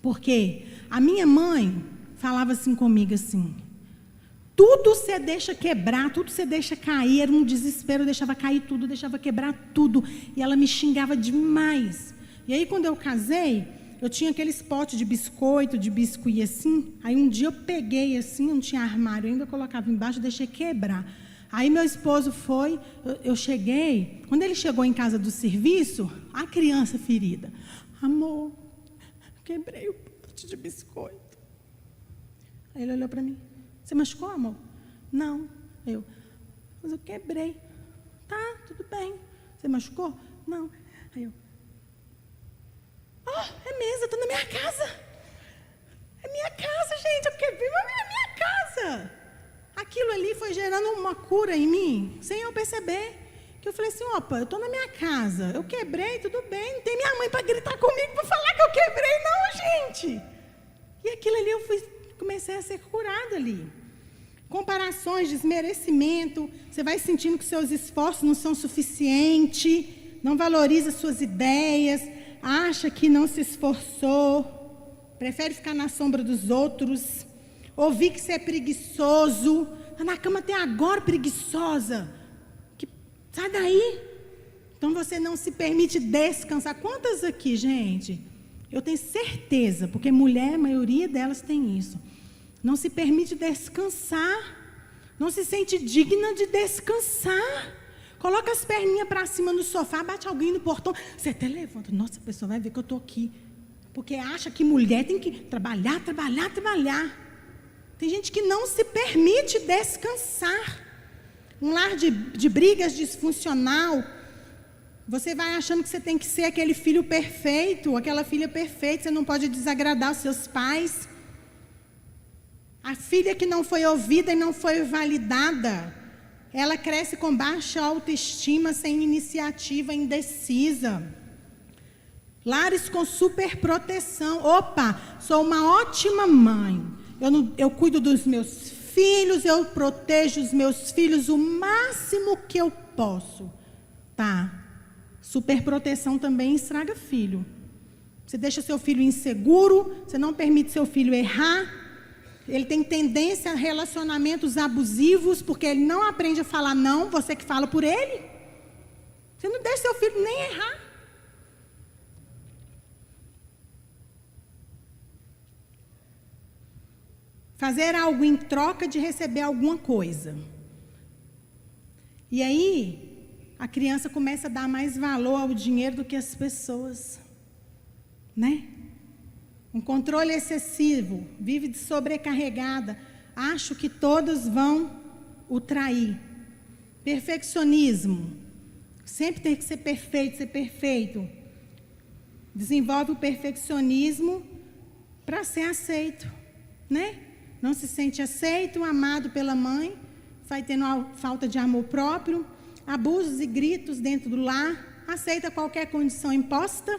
Speaker 4: porque a minha mãe falava assim comigo, assim, tudo você deixa quebrar, tudo você deixa cair, era um desespero, eu deixava cair tudo, deixava quebrar tudo, e ela me xingava demais. E aí quando eu casei, eu tinha aqueles potes de biscoito, de biscuit assim, aí um dia eu peguei assim, não tinha armário ainda, eu colocava embaixo, deixei quebrar. Aí meu esposo foi, eu cheguei, quando ele chegou em casa do serviço, a criança ferida, amor, quebrei o pote de biscoito. Aí ele olhou para mim, você machucou, amor? Não. Mas eu quebrei. Tá, tudo bem. Você machucou? Não. Aí eu, é mesmo, eu estou na minha casa. É minha casa, gente, eu quebrei, mas é minha casa. Aquilo ali foi gerando uma cura em mim, sem eu perceber. Que eu falei assim, opa, eu estou na minha casa, eu quebrei, tudo bem, não tem minha mãe para gritar comigo, para falar que eu quebrei, não, gente. E aquilo ali eu comecei a ser curada ali. Comparações, desmerecimento, você vai sentindo que seus esforços não são suficientes, não valoriza suas ideias, acha que não se esforçou, prefere ficar na sombra dos outros, ouvir que você é preguiçoso, está na cama até agora preguiçosa, sai daí. Então você não se permite descansar. Quantas aqui, gente? Eu tenho certeza, porque mulher, a maioria delas tem isso. Não se permite descansar, não se sente digna de descansar. Coloca as perninhas para cima no sofá, bate alguém no portão, você até levanta, nossa, a pessoa vai ver que eu estou aqui. Porque acha que mulher tem que trabalhar. Tem gente que não se permite descansar. Um lar de brigas disfuncional, Você vai achando que você tem que ser aquele filho perfeito, aquela filha perfeita, você não pode desagradar os seus pais. A filha que não foi ouvida e não foi validada, ela cresce com baixa autoestima, sem iniciativa, indecisa. Lares com superproteção. Opa, sou uma ótima mãe. Eu cuido dos meus filhos, eu protejo os meus filhos o máximo que eu posso. Tá. Superproteção também estraga filho. Você deixa seu filho inseguro, você não permite seu filho errar. Ele tem tendência a relacionamentos abusivos, porque ele não aprende a falar não, você que fala por ele. Você não deixa seu filho nem errar. Fazer algo em troca de receber alguma coisa. E aí, a criança começa a dar mais valor ao dinheiro do que às pessoas. Né? Um controle excessivo, vive de sobrecarregada. Acho que todos vão o trair. Perfeccionismo. Sempre tem que ser perfeito, ser perfeito. Desenvolve o perfeccionismo para ser aceito. Né? Não se sente aceito, amado pela mãe, vai tendo falta de amor próprio, abusos e gritos dentro do lar, aceita qualquer condição imposta,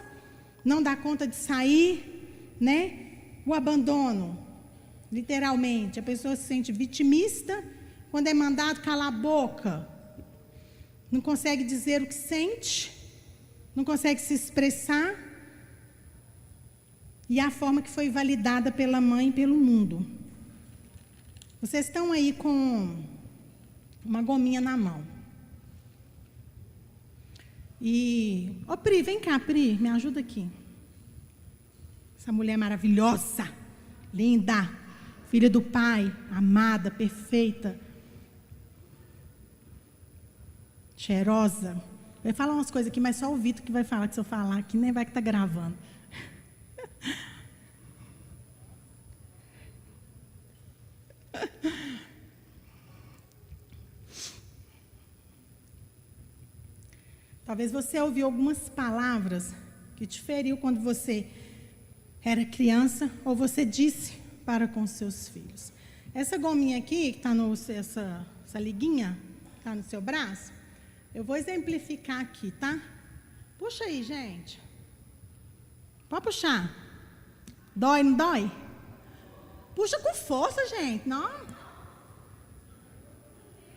Speaker 4: não dá conta de sair, né? O abandono, literalmente, a pessoa se sente vitimista, quando é mandado calar a boca, não consegue dizer o que sente, não consegue se expressar, e a forma que foi validada pela mãe e pelo mundo. Vocês estão aí com uma gominha na mão. E... Ô, Pri, vem cá, Pri, me ajuda aqui. Essa mulher maravilhosa, linda, filha do pai, amada, perfeita, cheirosa. Vai falar umas coisas aqui, mas só o Vitor que vai falar, que se eu falar aqui, nem vai que está gravando. Talvez você ouviu algumas palavras que te feriu quando você era criança, ou você disse para com seus filhos. Essa gominha aqui, que está essa liguinha, está no seu braço, eu vou exemplificar aqui, tá? Puxa aí, gente. Pode puxar. Dói, não dói? Puxa com força, gente. Não.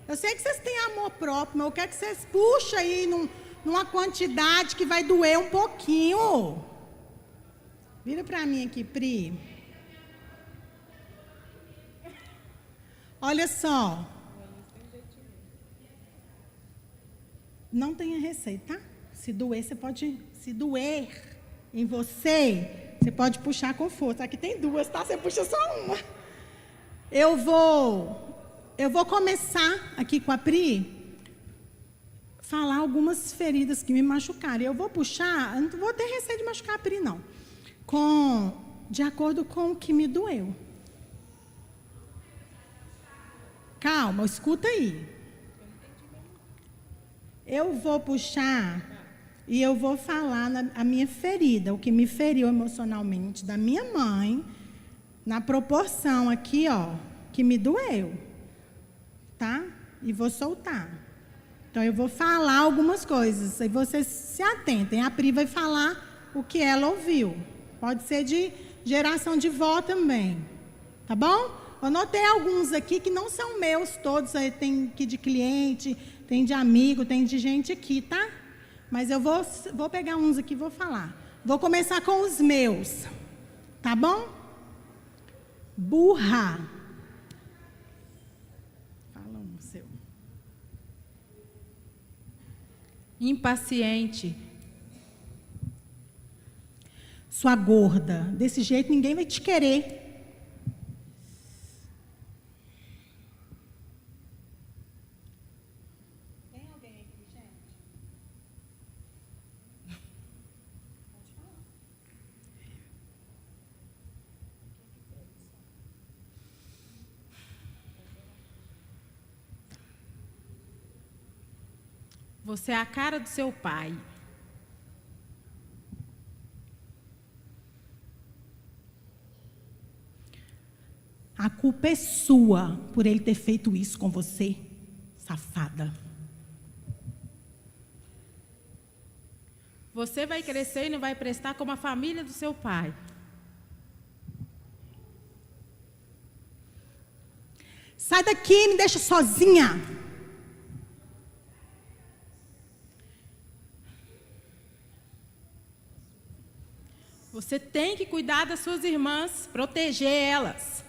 Speaker 4: Eu sei que vocês têm amor próprio, mas eu quero que vocês puxem aí numa quantidade que vai doer um pouquinho. Vira para mim aqui, Pri. Olha só. Não tenha receita, tá? Se doer, você pode... Se doer em você, você pode puxar com força. Aqui tem duas, tá? Você puxa só uma. Eu vou começar aqui com a Pri, falar algumas feridas que me machucaram. Eu vou puxar, eu não vou ter receio de machucar a Pri, não. De acordo com o que me doeu. Calma, escuta aí. Eu vou puxar e eu vou falar a minha ferida, o que me feriu emocionalmente da minha mãe, na proporção aqui, ó, que me doeu. Tá? E vou soltar. Então, eu vou falar algumas coisas, e vocês se atentem. A Pri vai falar o que ela ouviu. Pode ser de geração de vó também. Tá bom? Eu anotei alguns aqui que não são meus todos. Tem aqui de cliente, tem de amigo, tem de gente aqui, tá? Mas eu vou pegar uns aqui e vou falar. Vou começar com os meus. Tá bom? Burra.
Speaker 5: Impaciente.
Speaker 4: Sua gorda. Desse jeito ninguém vai te querer. Tem alguém aqui, gente? Pode falar.
Speaker 5: Você é a cara do seu pai.
Speaker 4: A culpa é sua por ele ter feito isso com você, safada.
Speaker 5: Você vai crescer e não vai prestar como a família do seu pai.
Speaker 4: Sai daqui e me deixa sozinha.
Speaker 5: Você tem que cuidar das suas irmãs, proteger elas.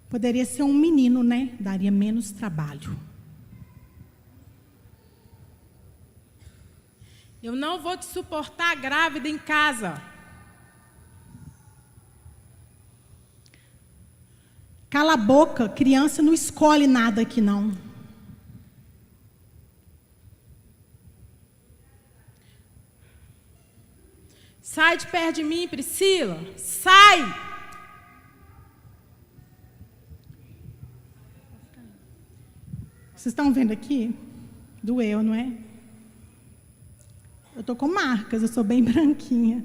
Speaker 4: Poderia ser um menino, né? Daria menos trabalho.
Speaker 5: Eu não vou te suportar grávida em casa.
Speaker 4: Cala a boca, criança não escolhe nada aqui não.
Speaker 5: Sai de perto de mim, Priscila. Sai!
Speaker 4: Vocês estão vendo aqui? Doeu, não é? Eu estou com marcas, eu sou bem branquinha.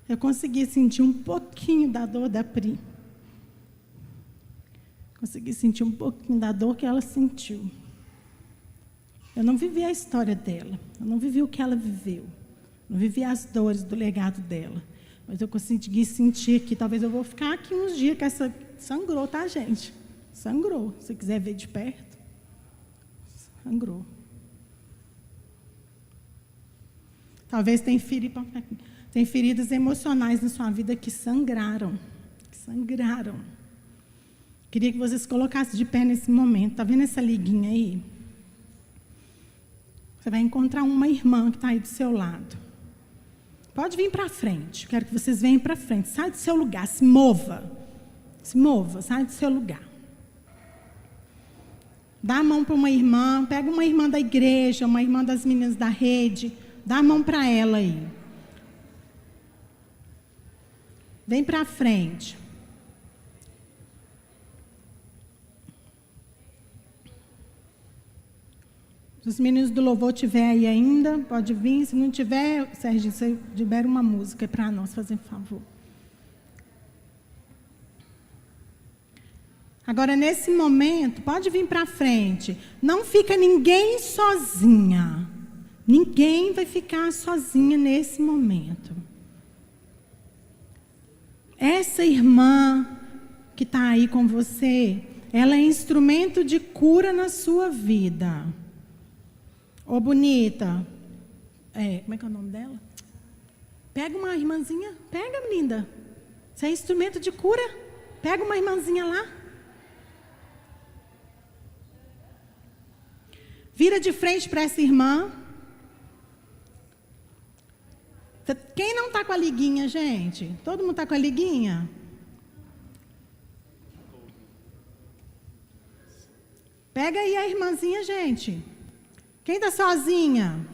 Speaker 4: Eu consegui sentir um pouquinho da dor da Pri. Consegui sentir um pouquinho da dor que ela sentiu. Eu não vivi a história dela. Eu não vivi o que ela viveu. Não vivi as dores do legado dela. Mas eu consegui sentir que talvez eu vou ficar aqui uns dias que essa sangrou, tá, gente? Sangrou. Se você quiser ver de perto. Sangrou. Talvez tem feridas emocionais na sua vida que sangraram. Queria que vocês colocassem de pé nesse momento. Está vendo essa liguinha aí? Você vai encontrar uma irmã que está aí do seu lado. Pode vir para frente. Quero que vocês venham para frente. Sai do seu lugar, se mova. Se mova, sai do seu lugar. Dá a mão para uma irmã, pega uma irmã da igreja, uma irmã das meninas da rede, dá a mão para ela aí. Vem para frente. Se os meninos do louvor estiverem aí ainda, pode vir. Se não tiver, Sérgio, você libera uma música para nós, fazer favor. Agora, nesse momento, pode vir para frente. Não fica ninguém sozinha. Ninguém vai ficar sozinha nesse momento. Essa irmã que está aí com você, ela é instrumento de cura na sua vida. Ô, bonita. Como é que é o nome dela? Pega uma irmãzinha. Pega, linda. Você é instrumento de cura. Pega uma irmãzinha lá. Vira de frente para essa irmã. Quem não está com a liguinha, gente? Todo mundo está com a liguinha? Pega aí a irmãzinha, gente. Quem está sozinha?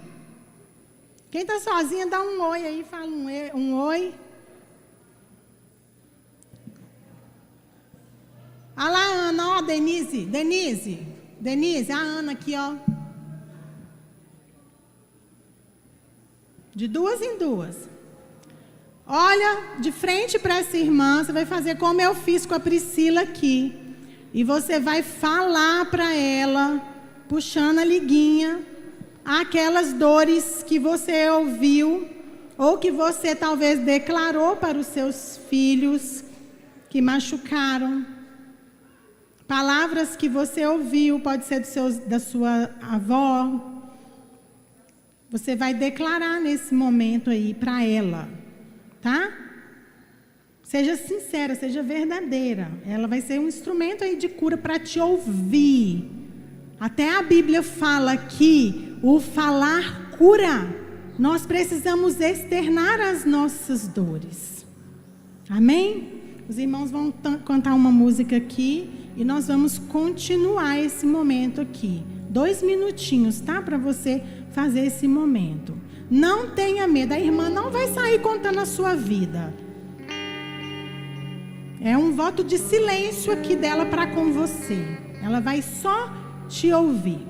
Speaker 4: Quem está sozinha, dá um oi aí, fala um oi. Olha lá a Ana, ó, Denise, a Ana aqui, ó. De duas em duas. Olha de frente para essa irmã, você vai fazer como eu fiz com a Priscila aqui. E você vai falar para ela, puxando a liguinha, aquelas dores que você ouviu, ou que você talvez declarou para os seus filhos, que machucaram. Palavras que você ouviu, pode ser da sua avó. Você vai declarar nesse momento aí para ela, tá? Seja sincera, seja verdadeira. Ela vai ser um instrumento aí de cura para te ouvir. Até a Bíblia fala que o falar cura. Nós precisamos externar as nossas dores. Amém? Os irmãos vão cantar uma música aqui e nós vamos continuar esse momento aqui. 2 minutinhos, tá? Para você fazer esse momento. Não tenha medo, a irmã não vai sair contando a sua vida. É um voto de silêncio aqui dela para com você. Ela vai só te ouvir.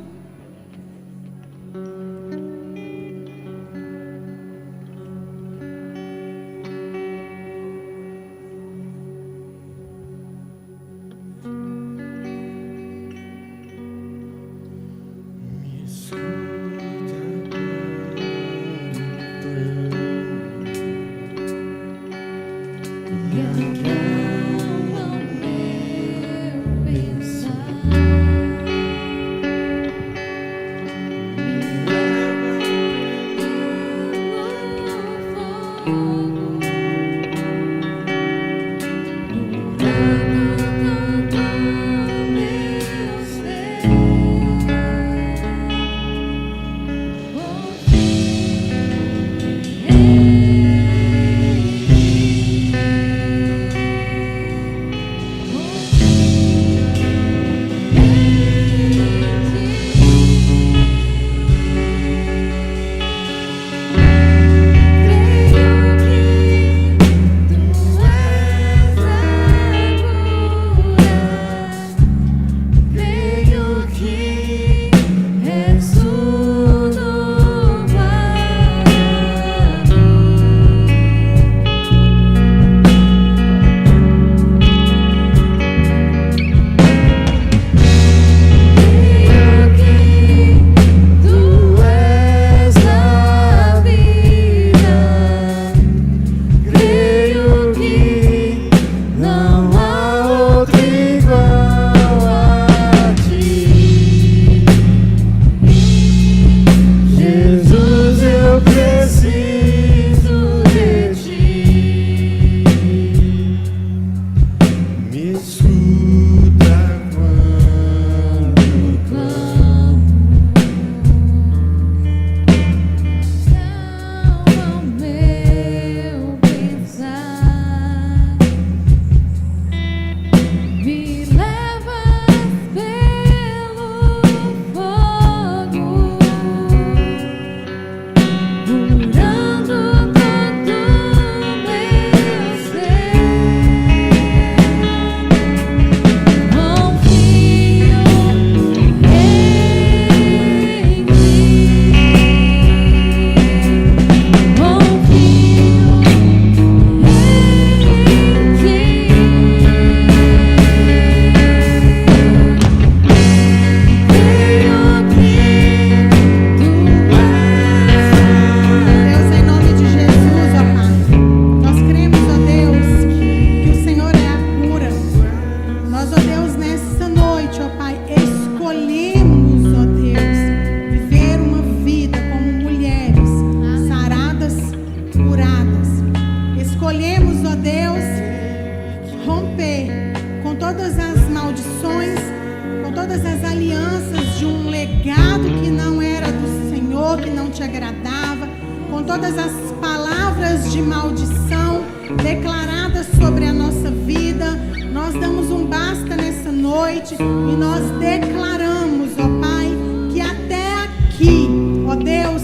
Speaker 4: não te agradava, com todas as palavras de maldição declaradas sobre a nossa vida. Nós damos um basta nessa noite e nós declaramos, ó Pai, que até aqui, ó Deus,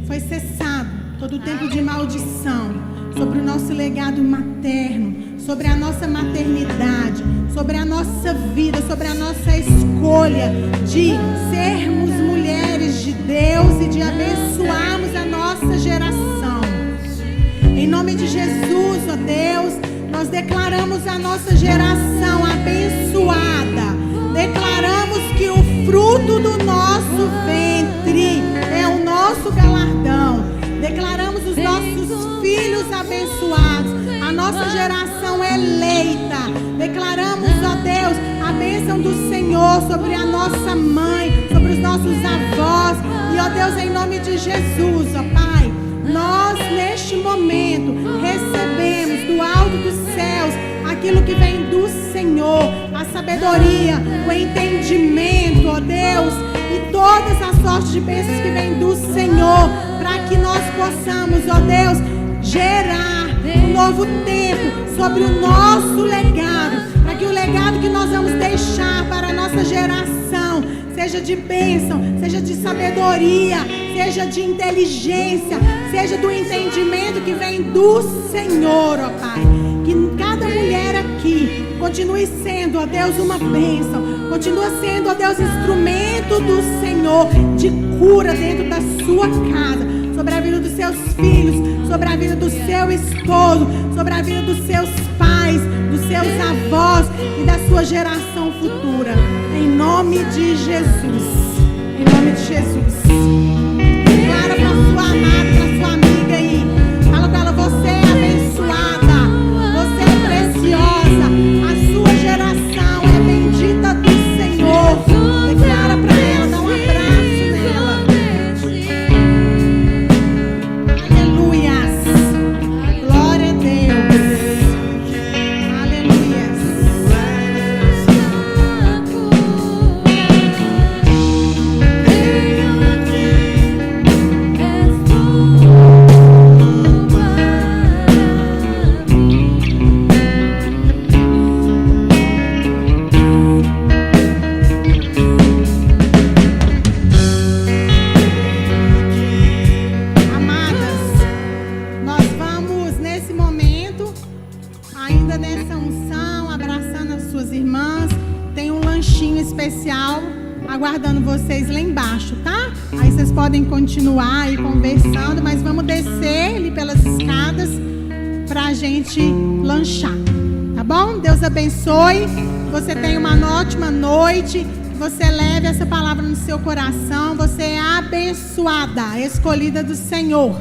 Speaker 4: foi cessado todo o tempo de maldição sobre o nosso legado materno, sobre a nossa maternidade, sobre a nossa vida, sobre a nossa escolha de sermos mulheres de Deus e de abençoarmos a nossa geração. Em nome de Jesus, ó Deus, nós declaramos a nossa geração abençoada. Declaramos que o fruto do nosso ventre é o nosso galardão. Declaramos os nossos filhos abençoados, a nossa geração eleita. Declaramos, ó Deus, a bênção do Senhor sobre a nossa mãe, sobre os nossos avós. E, ó Deus, em nome de Jesus, ó Pai, nós neste momento recebemos do alto dos céus aquilo que vem do Senhor, a sabedoria, o entendimento, ó Deus, e todas as sortes de bênçãos que vem do Senhor, para que nós possamos, ó Deus, gerar um novo tempo sobre o nosso legado, para que o legado que nós vamos deixar para a nossa geração seja de bênção, seja de sabedoria, seja de inteligência, seja do entendimento que vem do Senhor, ó Pai. Que cada mulher aqui continue sendo, ó Deus, uma bênção, continua sendo, ó Deus, instrumento do Senhor de cura dentro da sua casa, sobre a vida dos seus filhos, sobre a vida do seu esposo, sobre a vida dos seus pais, dos seus avós e da sua geração futura. Em nome de Jesus. Em nome de Jesus. Declara para sua amada, para sua amiga aí. Fala com ela, você é abençoada, você é preciosa, a sua geração é bendita do Senhor. Declara para ela, dá um abraço nela. Aleluias. Glória a Deus. Aleluias. Aguardando vocês lá embaixo, tá? Aí vocês podem continuar aí conversando, mas vamos descer ali pelas escadas pra gente lanchar, tá bom? Deus abençoe, você tenha uma ótima noite, você leve essa palavra no seu coração, você é abençoada, escolhida do Senhor.